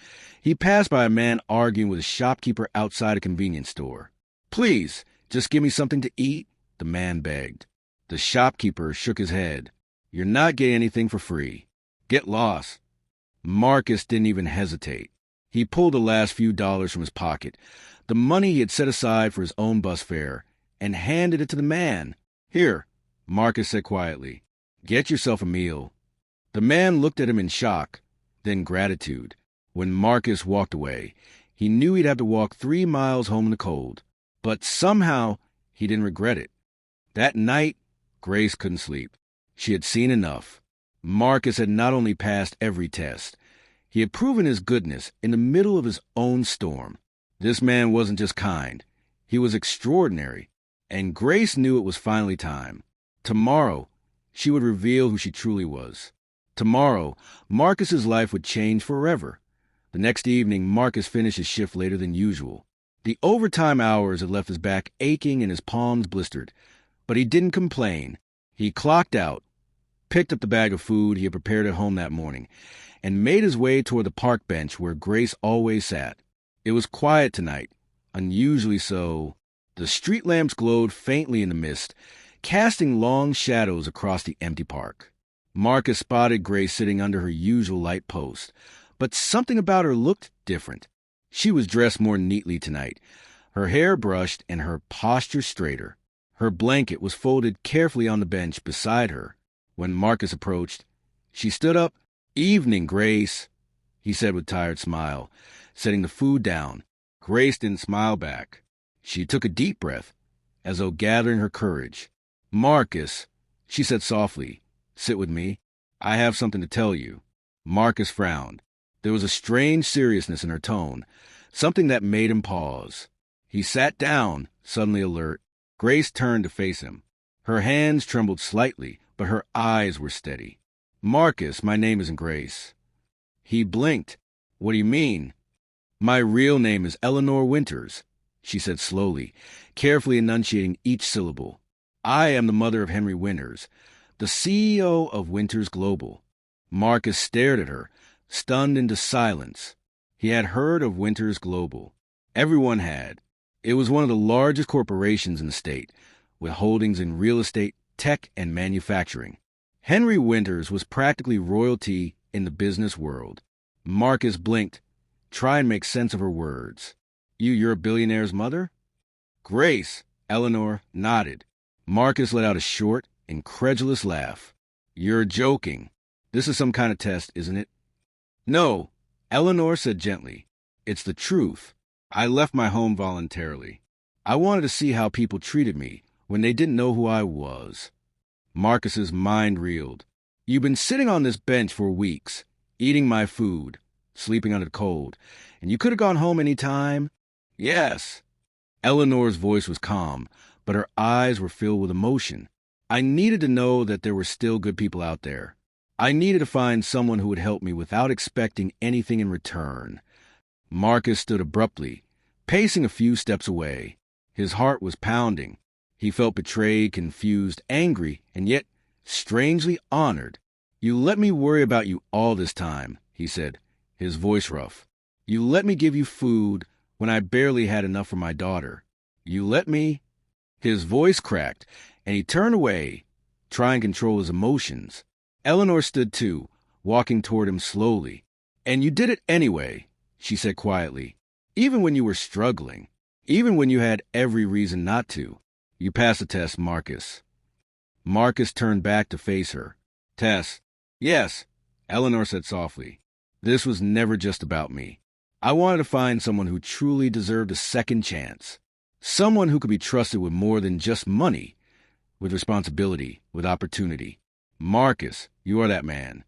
he passed by a man arguing with a shopkeeper outside a convenience store. Please, just give me something to eat, the man begged. The shopkeeper shook his head. You're not getting anything for free. Get lost. Marcus didn't even hesitate. He pulled the last few dollars from his pocket, the money he had set aside for his own bus fare, and handed it to the man. Here, Marcus said quietly. Get yourself a meal. The man looked at him in shock, then gratitude. When Marcus walked away, he knew he'd have to walk 3 miles home in the cold. But somehow, he didn't regret it. That night, Grace couldn't sleep. She had seen enough. Marcus had not only passed every test, he had proven his goodness in the middle of his own storm. This man wasn't just kind. He was extraordinary. And Grace knew it was finally time. Tomorrow, she would reveal who she truly was. Tomorrow, Marcus's life would change forever. The next evening, Marcus finished his shift later than usual. The overtime hours had left his back aching and his palms blistered. But he didn't complain. He clocked out, picked up the bag of food he had prepared at home that morning, and made his way toward the park bench where Grace always sat. It was quiet tonight, unusually so. The street lamps glowed faintly in the mist, casting long shadows across the empty park. Marcus spotted Grace sitting under her usual light post, but something about her looked different. She was dressed more neatly tonight, her hair brushed and her posture straighter. Her blanket was folded carefully on the bench beside her. When Marcus approached, she stood up, "Evening, Grace," he said with a tired smile, setting the food down. Grace didn't smile back. She took a deep breath, as though gathering her courage. "Marcus," she said softly, "sit with me. I have something to tell you." Marcus frowned. There was a strange seriousness in her tone, something that made him pause. He sat down, suddenly alert. Grace turned to face him. Her hands trembled slightly, but her eyes were steady. "Marcus, my name isn't Grace." He blinked. "What do you mean?" "My real name is Eleanor Winters," she said slowly, carefully enunciating each syllable. "I am the mother of Henry Winters, the CEO of Winters Global." Marcus stared at her, stunned into silence. He had heard of Winters Global. Everyone had. It was one of the largest corporations in the state, with holdings in real estate, tech, and manufacturing. Henry Winters was practically royalty in the business world. Marcus blinked, trying to make sense of her words. You're a billionaire's mother?" "Grace," Eleanor nodded. Marcus let out a short, incredulous laugh. "You're joking. This is some kind of test, isn't it?" "No," Eleanor said gently. "It's the truth. I left my home voluntarily. I wanted to see how people treated me when they didn't know who I was." Marcus's mind reeled. "You've been sitting on this bench for weeks, eating my food, sleeping under the cold, and you could have gone home any time?" "Yes." Eleanor's voice was calm, but her eyes were filled with emotion. "I needed to know that there were still good people out there. I needed to find someone who would help me without expecting anything in return." Marcus stood abruptly, pacing a few steps away. His heart was pounding. He felt betrayed, confused, angry, and yet strangely honored. "You let me worry about you all this time," he said, his voice rough. "You let me give you food when I barely had enough for my daughter. You let me—" His voice cracked, and he turned away, trying to control his emotions. Eleanor stood too, walking toward him slowly. "And you did it anyway," she said quietly. "Even when you were struggling. Even when you had every reason not to. You passed the test, Marcus." Marcus turned back to face her. "Tess." "Yes," Eleanor said softly. "This was never just about me. I wanted to find someone who truly deserved a second chance. Someone who could be trusted with more than just money, with responsibility, with opportunity. Marcus, you are that man."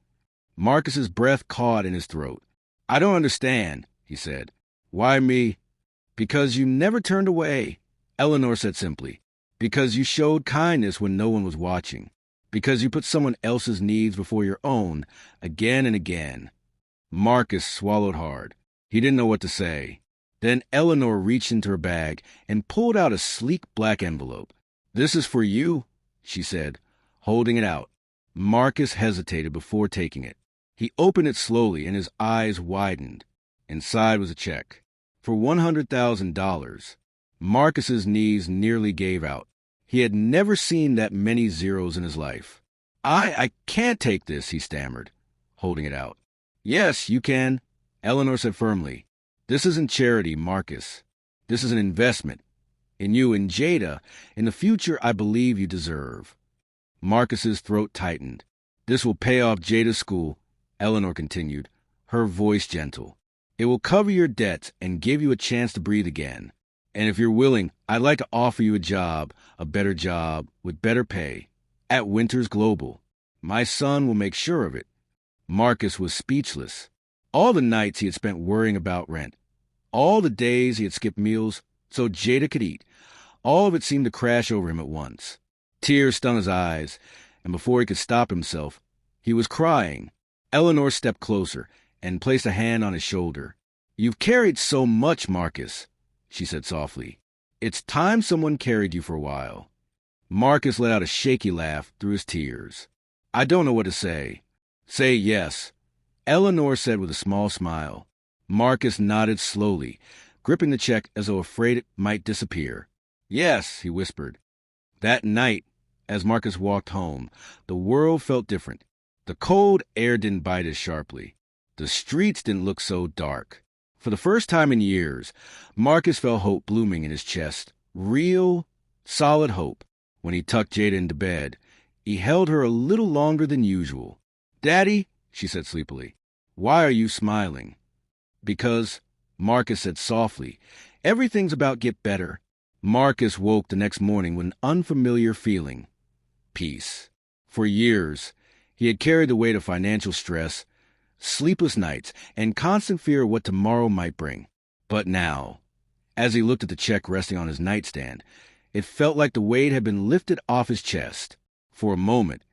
Marcus's breath caught in his throat. "I don't understand," he said. "Why me?" "Because you never turned away," Eleanor said simply. "Because you showed kindness when no one was watching. Because you put someone else's needs before your own, again and again." Marcus swallowed hard. He didn't know what to say. Then Eleanor reached into her bag and pulled out a sleek black envelope. "This is for you," she said, holding it out. Marcus hesitated before taking it. He opened it slowly, and his eyes widened. Inside was a check for $100,000. Marcus's knees nearly gave out. He had never seen that many zeros in his life. I can't take this," he stammered, holding it out. "Yes, you can," Eleanor said firmly. "This isn't charity, Marcus. This is an investment. In you and Jada, in the future I believe you deserve." Marcus's throat tightened. "This will pay off Jada's school," Eleanor continued, her voice gentle. "It will cover your debts and give you a chance to breathe again. And if you're willing, I'd like to offer you a better job, with better pay, at Winters Global. My son will make sure of it." Marcus was speechless. All the nights he had spent worrying about rent, all the days he had skipped meals so Jada could eat, all of it seemed to crash over him at once. Tears stung his eyes, and before he could stop himself, he was crying. Eleanor stepped closer and placed a hand on his shoulder. "You've carried so much, Marcus," she said softly. "It's time someone carried you for a while." Marcus let out a shaky laugh through his tears. "I don't know what to say." "Say yes," Eleanor said with a small smile. Marcus nodded slowly, gripping the check as though afraid it might disappear. "Yes," he whispered. That night, as Marcus walked home, the world felt different. The cold air didn't bite as sharply. The streets didn't look so dark. For the first time in years, Marcus felt hope blooming in his chest. Real, solid hope. When he tucked Jada into bed, he held her a little longer than usual. "Daddy," she said sleepily. Why are you smiling? Because, Marcus said softly, everything's about get better. Marcus woke the next morning with an unfamiliar feeling. Peace. For years, he had carried the weight of financial stress, sleepless nights, and constant fear of what tomorrow might bring. But now, as he looked at the check resting on his nightstand, it felt like the weight had been lifted off his chest. For a moment,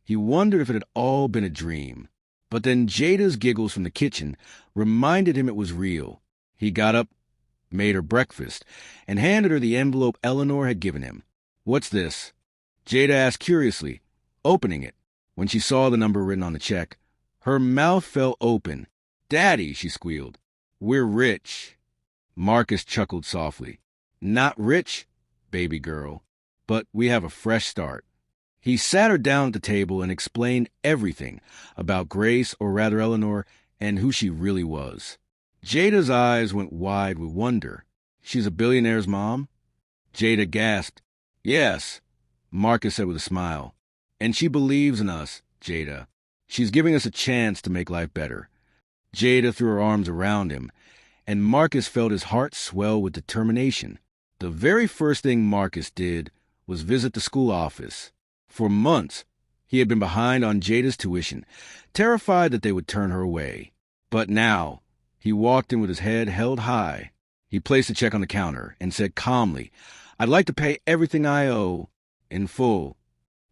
he wondered if it had all been a dream. But then Jada's giggles from the kitchen reminded him it was real. He got up, made her breakfast, and handed her the envelope Eleanor had given him. What's this? Jada asked curiously, opening it. When she saw the number written on the check, her mouth fell open. Daddy, she squealed. We're rich. Marcus chuckled softly. Not rich, baby girl, but we have a fresh start. He sat her down at the table and explained everything about Grace, or rather Eleanor, and who she really was. Jada's eyes went wide with wonder. She's a billionaire's mom? Jada gasped. Yes, Marcus said with a smile. And she believes in us, Jada. She's giving us a chance to make life better. Jada threw her arms around him, and Marcus felt his heart swell with determination. The very first thing Marcus did was visit the school office. For months, he had been behind on Jada's tuition, terrified that they would turn her away. But now, he walked in with his head held high. He placed the check on the counter and said calmly, I'd like to pay everything I owe in full.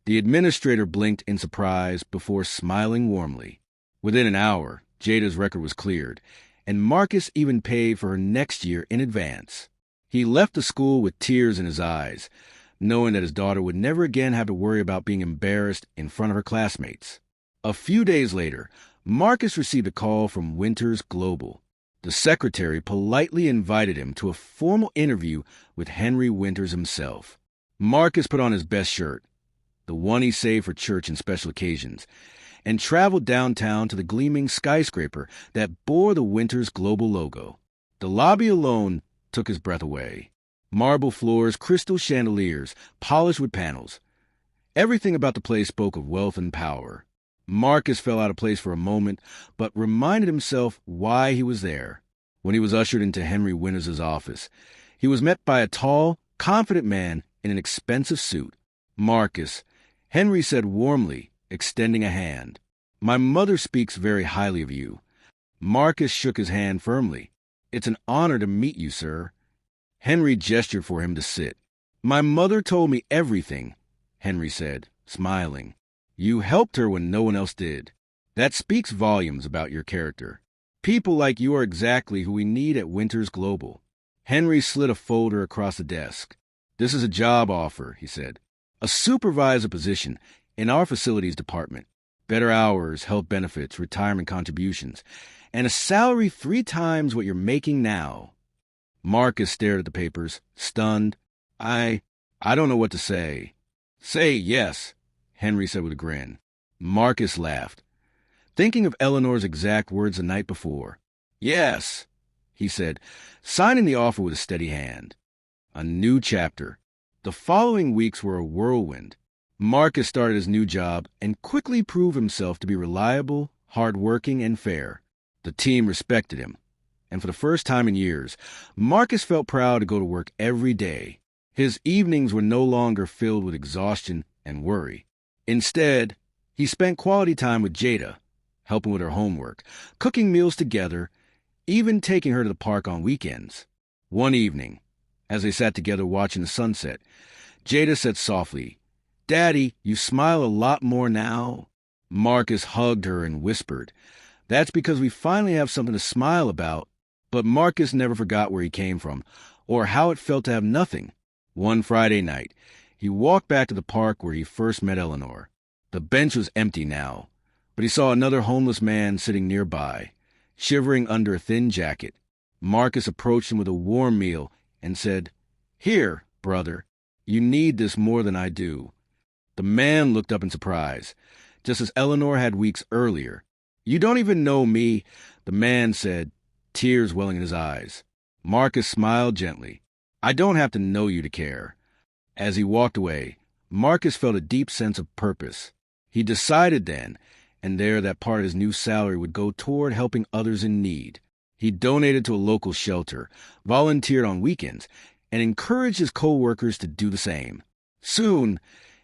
The administrator blinked in surprise before smiling warmly. Within an hour, Jada's record was cleared, and Marcus even paid for her next year in advance. He left the school with tears in his eyes, knowing that his daughter would never again have to worry about being embarrassed in front of her classmates. A few days later, Marcus received a call from Winters Global. The secretary politely invited him to a formal interview with Henry Winters himself. Marcus put on his best shirt, the one he saved for church and special occasions, and traveled downtown to the gleaming skyscraper that bore the Winters Global logo. The lobby alone took his breath away. Marble floors, crystal chandeliers, polished wood panels. Everything about the place spoke of wealth and power. Marcus fell out of place for a moment, but reminded himself why he was there. When he was ushered into Henry Winters' office, he was met by a tall, confident man in an expensive suit. Marcus, Henry said warmly, extending a hand. My mother speaks very highly of you. Marcus shook his hand firmly. It's an honor to meet you, sir. Henry gestured for him to sit. My mother told me everything, Henry said, smiling. You helped her when no one else did. That speaks volumes about your character. People like you are exactly who we need at Winters Global. Henry slid a folder across the desk. This is a job offer, he said. A supervisor position in our facilities department. Better hours, health benefits, retirement contributions, and a salary 3 times what you're making now. Marcus stared at the papers, stunned. I don't know what to say. Say yes, Henry said with a grin. Marcus laughed, thinking of Eleanor's exact words the night before. Yes, he said, signing the offer with a steady hand. A new chapter. The following weeks were a whirlwind. Marcus started his new job and quickly proved himself to be reliable, hardworking, and fair. The team respected him. And for the first time in years, Marcus felt proud to go to work every day. His evenings were no longer filled with exhaustion and worry. Instead, he spent quality time with Jada, helping with her homework, cooking meals together, even taking her to the park on weekends. One evening, as they sat together watching the sunset, Jada said softly, Daddy, you smile a lot more now. Marcus hugged her and whispered, That's because we finally have something to smile about. But Marcus never forgot where he came from, or how it felt to have nothing. One Friday night, he walked back to the park where he first met Eleanor. The bench was empty now, but he saw another homeless man sitting nearby, shivering under a thin jacket. Marcus approached him with a warm meal and said, Here, brother, you need this more than I do. The man looked up in surprise, just as Eleanor had weeks earlier. You don't even know me, the man said, tears welling in his eyes. Marcus smiled gently. I don't have to know you to care. As he walked away, Marcus felt a deep sense of purpose. He decided then, and there that part of his new salary would go toward helping others in need. He donated to a local shelter, volunteered on weekends, and encouraged his co-workers to do the same. Soon,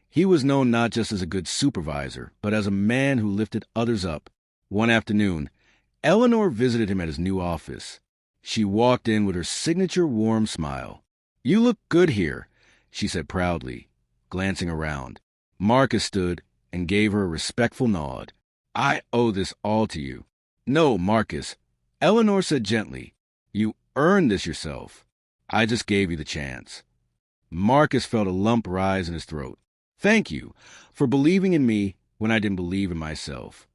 he was known not just as a good supervisor, but as a man who lifted others up. One afternoon, Eleanor visited him at his new office. She walked in with her signature warm smile. "You look good here," she said proudly, glancing around. Marcus stood and gave her a respectful nod. "I owe this all to you." "No, Marcus," Eleanor said gently. "You earned this yourself. I just gave you the chance." Marcus felt a lump rise in his throat. "Thank you for believing in me when I didn't believe in myself."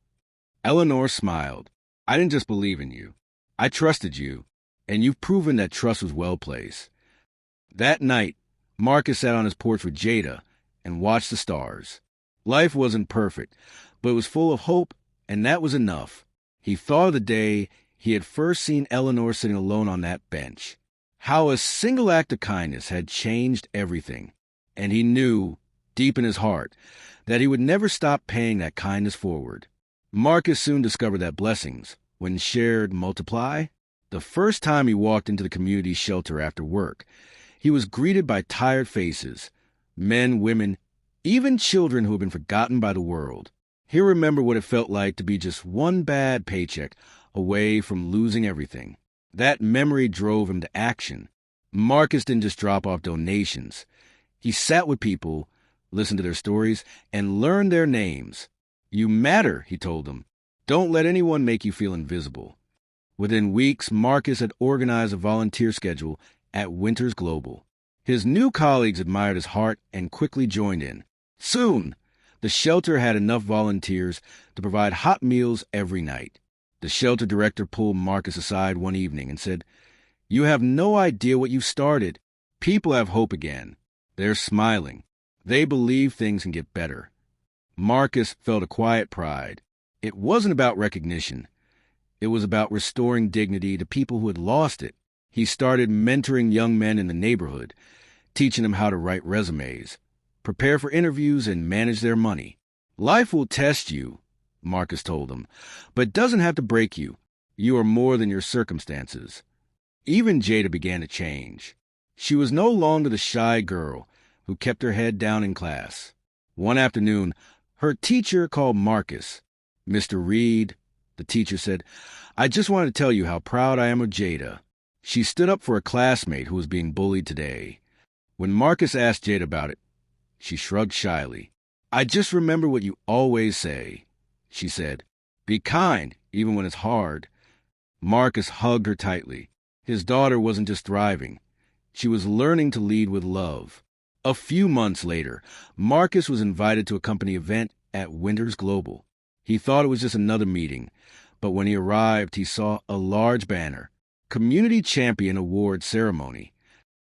Eleanor smiled. "I didn't just believe in you. I trusted you, and you've proven that trust was well placed." That night, Marcus sat on his porch with Jada and watched the stars. Life wasn't perfect, but it was full of hope, and that was enough. He thought of the day he had first seen Eleanor sitting alone on that bench. How a single act of kindness had changed everything. And he knew, deep in his heart, that he would never stop paying that kindness forward. Marcus soon discovered that blessings, when shared, multiply. The first time he walked into the community shelter after work, he was greeted by tired faces, men, women, even children who had been forgotten by the world. He remembered what it felt like to be just one bad paycheck away from losing everything. That memory drove him to action. Marcus didn't just drop off donations. He sat with people, listened to their stories, and learned their names. "You matter," he told them. "Don't let anyone make you feel invisible." Within weeks, Marcus had organized a volunteer schedule at Winters Global. His new colleagues admired his heart and quickly joined in. Soon, the shelter had enough volunteers to provide hot meals every night. The shelter director pulled Marcus aside one evening and said, "You have no idea what you've started. People have hope again. They're smiling. They believe things can get better." Marcus felt a quiet pride. It wasn't about recognition. It was about restoring dignity to people who had lost it. He started mentoring young men in the neighborhood, teaching them how to write resumes, prepare for interviews, and manage their money. "Life will test you," Marcus told them, "but it doesn't have to break you. You are more than your circumstances." Even Jada began to change. She was no longer the shy girl who kept her head down in class. One afternoon, her teacher called Marcus. "Mr. Reed," the teacher said, "I just wanted to tell you how proud I am of Jada. She stood up for a classmate who was being bullied today." When Marcus asked Jada about it, she shrugged shyly. "I just remember what you always say," she said. "Be kind, even when it's hard." Marcus hugged her tightly. His daughter wasn't just thriving. She was learning to lead with love. A few months later, Marcus was invited to a company event at Winters Global. He thought it was just another meeting, but when he arrived, he saw a large banner, Community Champion Award Ceremony.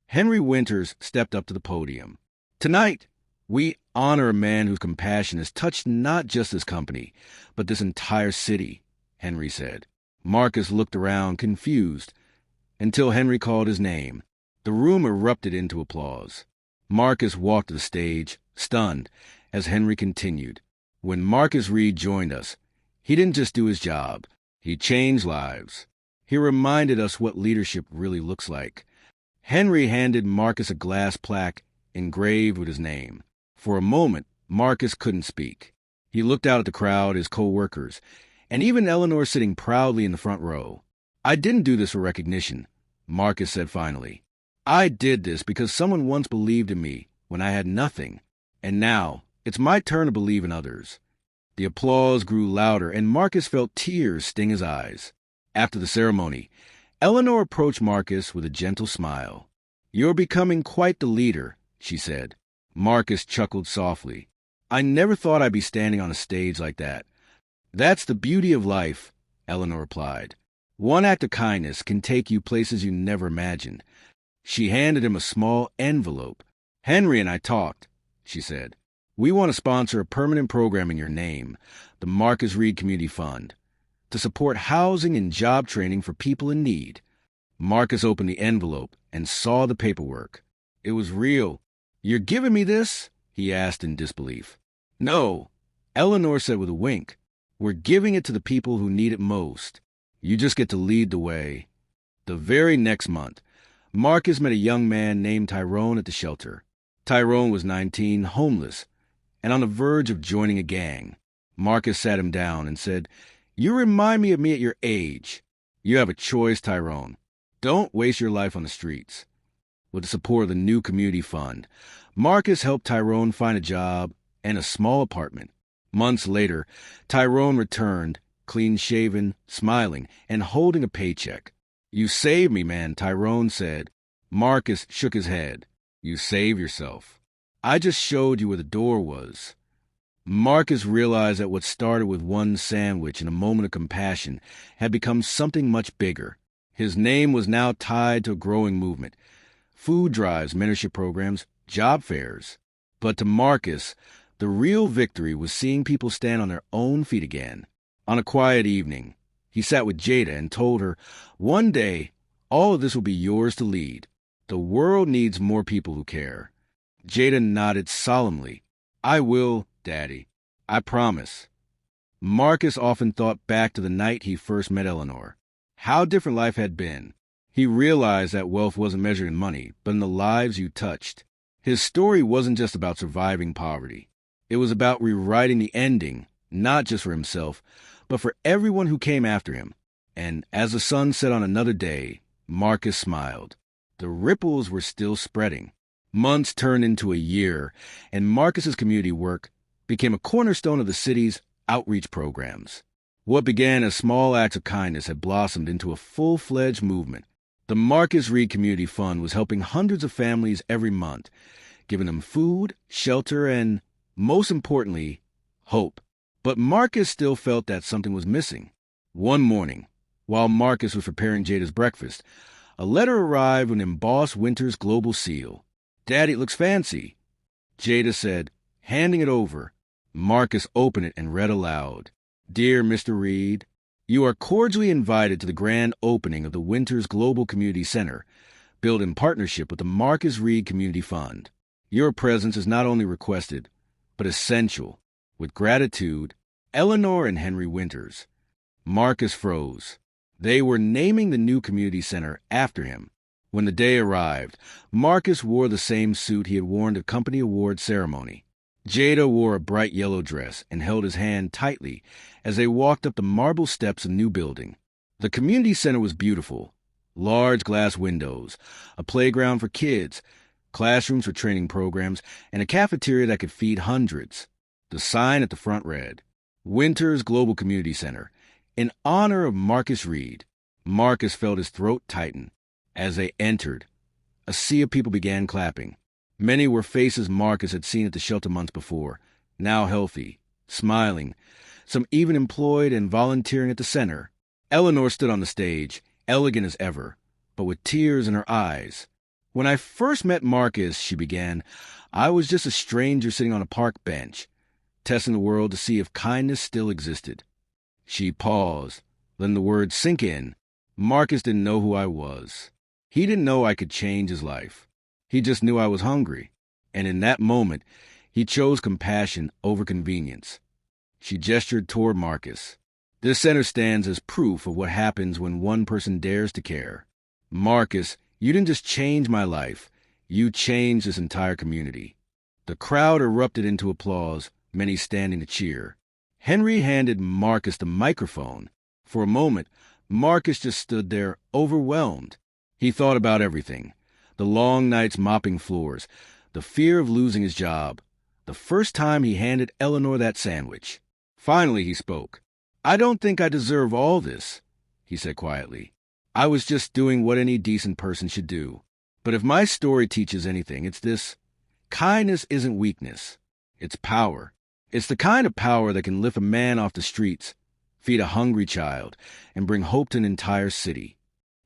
Henry Winters stepped up to the podium. "Tonight, we honor a man whose compassion has touched not just this company, but this entire city," Henry said. Marcus looked around, confused, until Henry called his name. The room erupted into applause. Marcus walked to the stage, stunned, as Henry continued. "When Marcus Reed joined us, he didn't just do his job. He changed lives. He reminded us what leadership really looks like." Henry handed Marcus a glass plaque engraved with his name. For a moment, Marcus couldn't speak. He looked out at the crowd, his co-workers, and even Eleanor sitting proudly in the front row. "I didn't do this for recognition," Marcus said finally. "I did this because someone once believed in me when I had nothing, and now it's my turn to believe in others." The applause grew louder, and Marcus felt tears sting his eyes. After the ceremony, Eleanor approached Marcus with a gentle smile. "You're becoming quite the leader," she said. Marcus chuckled softly. "I never thought I'd be standing on a stage like that." "That's the beauty of life," Eleanor replied. "One act of kindness can take you places you never imagined." She handed him a small envelope. "Henry and I talked," she said. "We want to sponsor a permanent program in your name, the Marcus Reed Community Fund, to support housing and job training for people in need." Marcus opened the envelope and saw the paperwork. It was real. "You're giving me this?" he asked in disbelief. "No," Eleanor said with a wink. We're giving it to the people who need it most. You just get to lead the way. The very next month, Marcus met a young man named Tyrone at the shelter. Tyrone was 19, homeless, and on the verge of joining a gang. Marcus sat him down and said, "You remind me of me at your age. You have a choice, Tyrone. Don't waste your life on the streets." With the support of the new community fund, Marcus helped Tyrone find a job and a small apartment. Months later, Tyrone returned, clean-shaven, smiling, and holding a paycheck. "You saved me, man," Tyrone said. Marcus shook his head. "You saved yourself. I just showed you where the door was." Marcus realized that what started with one sandwich and a moment of compassion had become something much bigger. His name was now tied to a growing movement. Food drives, mentorship programs, job fairs. But to Marcus, the real victory was seeing people stand on their own feet again. On a quiet evening, he sat with Jada and told her, "One day, all of this will be yours to lead. The world needs more people who care." Jada nodded solemnly. "I will, Daddy. I promise." Marcus often thought back to the night he first met Eleanor. How different life had been. He realized that wealth wasn't measured in money, but in the lives you touched. His story wasn't just about surviving poverty. It was about rewriting the ending, not just for himself, but for everyone who came after him. And as the sun set on another day, Marcus smiled. The ripples were still spreading. Months turned into a year, and Marcus's community work became a cornerstone of the city's outreach programs. What began as small acts of kindness had blossomed into a full-fledged movement. The Marcus Reed Community Fund was helping hundreds of families every month, giving them food, shelter, and, most importantly, hope. But Marcus still felt that something was missing. One morning, while Marcus was preparing Jada's breakfast, a letter arrived with an embossed Winter's Global seal. "Daddy, it looks fancy," Jada said, handing it over. Marcus opened it and read aloud. "Dear Mr. Reed, you are cordially invited to the grand opening of the Winter's Global Community Center, built in partnership with the Marcus Reed Community Fund. Your presence is not only requested, but essential. With gratitude, Eleanor and Henry Winters." Marcus froze. They were naming the new community center after him. When the day arrived, Marcus wore the same suit he had worn to the company award ceremony. Jada wore a bright yellow dress and held his hand tightly as they walked up the marble steps of the new building. The community center was beautiful. Large glass windows, a playground for kids, classrooms for training programs, and a cafeteria that could feed hundreds. The sign at the front read, "Winter's Global Community Center, in honor of Marcus Reed." Marcus felt his throat tighten. As they entered, a sea of people began clapping. Many were faces Marcus had seen at the shelter months before, now healthy, smiling, some even employed and volunteering at the center. Eleanor stood on the stage, elegant as ever, but with tears in her eyes. "When I first met Marcus," she began, "I was just a stranger sitting on a park bench, testing the world to see if kindness still existed." She paused, letting the words sink in. "Marcus didn't know who I was. He didn't know I could change his life. He just knew I was hungry, and in that moment, he chose compassion over convenience." She gestured toward Marcus. "This center stands as proof of what happens when one person dares to care. Marcus, you didn't just change my life, you changed this entire community." The crowd erupted into applause, many standing to cheer. Henry handed Marcus the microphone. For a moment, Marcus just stood there, overwhelmed. He thought about everything. The long nights mopping floors, the fear of losing his job, the first time he handed Eleanor that sandwich. Finally, he spoke. "I don't think I deserve all this," he said quietly. "I was just doing what any decent person should do. But if my story teaches anything, it's this. Kindness isn't weakness. It's power. It's the kind of power that can lift a man off the streets, feed a hungry child, and bring hope to an entire city."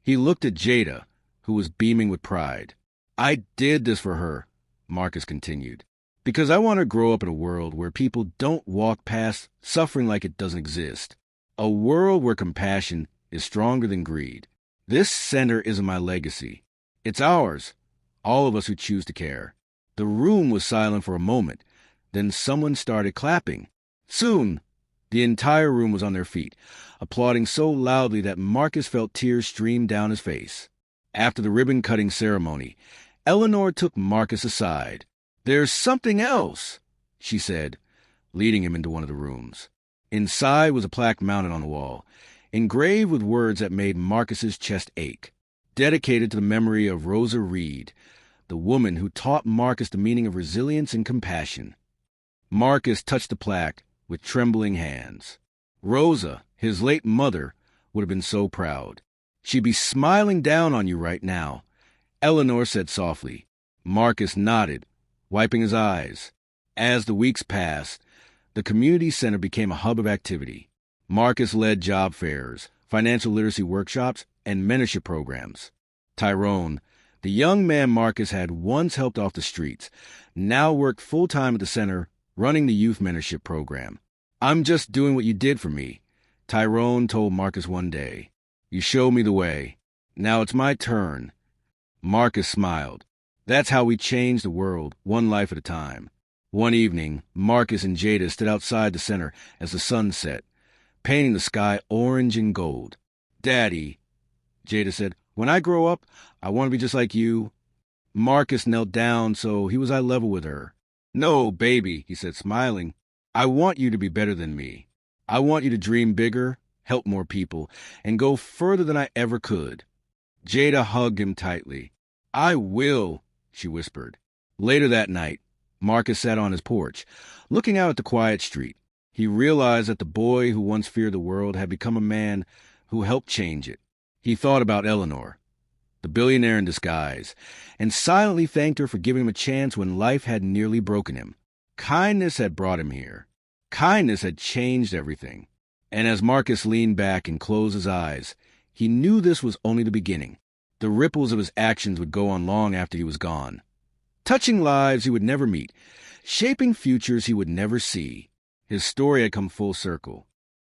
He looked at Jada, who was beaming with pride. "I did this for her," Marcus continued, "because I want her to grow up in a world where people don't walk past suffering like it doesn't exist. A world where compassion is stronger than greed. This center isn't my legacy. It's ours, all of us who choose to care." The room was silent for a moment. Then someone started clapping. Soon, The entire room was on their feet, applauding so loudly that Marcus felt tears stream down his face. After the ribbon-cutting ceremony, Eleanor took Marcus aside. "There's something else," she said, leading him into one of the rooms. Inside was a plaque mounted on the wall, engraved with words that made Marcus's chest ache, dedicated to the memory of Rosa Reed, the woman who taught Marcus the meaning of resilience and compassion. Marcus touched the plaque with trembling hands. Rosa, his late mother, would have been so proud. "She'd be smiling down on you right now," Eleanor said softly. Marcus nodded, wiping his eyes. As the weeks passed, the community center became a hub of activity. Marcus led job fairs, financial literacy workshops, and mentorship programs. Tyrone, the young man Marcus had once helped off the streets, now worked full-time at the center, running the youth mentorship program. "I'm just doing what you did for me," Tyrone told Marcus one day. "You showed me the way. Now it's my turn." Marcus smiled. That's how we change the world, one life at a time. One evening, Marcus and Jada stood outside the center as the sun set, painting the sky orange and gold. "Daddy," Jada said, "when I grow up, I want to be just like you." Marcus knelt down so he was eye level with her. "No, baby," he said, smiling. "I want you to be better than me. I want you to dream bigger, help more people, and go further than I ever could." Jada hugged him tightly. "I will," she whispered. Later that night, Marcus sat on his porch, looking out at the quiet street. He realized that the boy who once feared the world had become a man who helped change it. He thought about Eleanor, the billionaire in disguise, and silently thanked her for giving him a chance when life had nearly broken him. Kindness had brought him here. Kindness had changed everything. And as Marcus leaned back and closed his eyes, he knew this was only the beginning. The ripples of his actions would go on long after he was gone, touching lives he would never meet, shaping futures he would never see. His story had come full circle.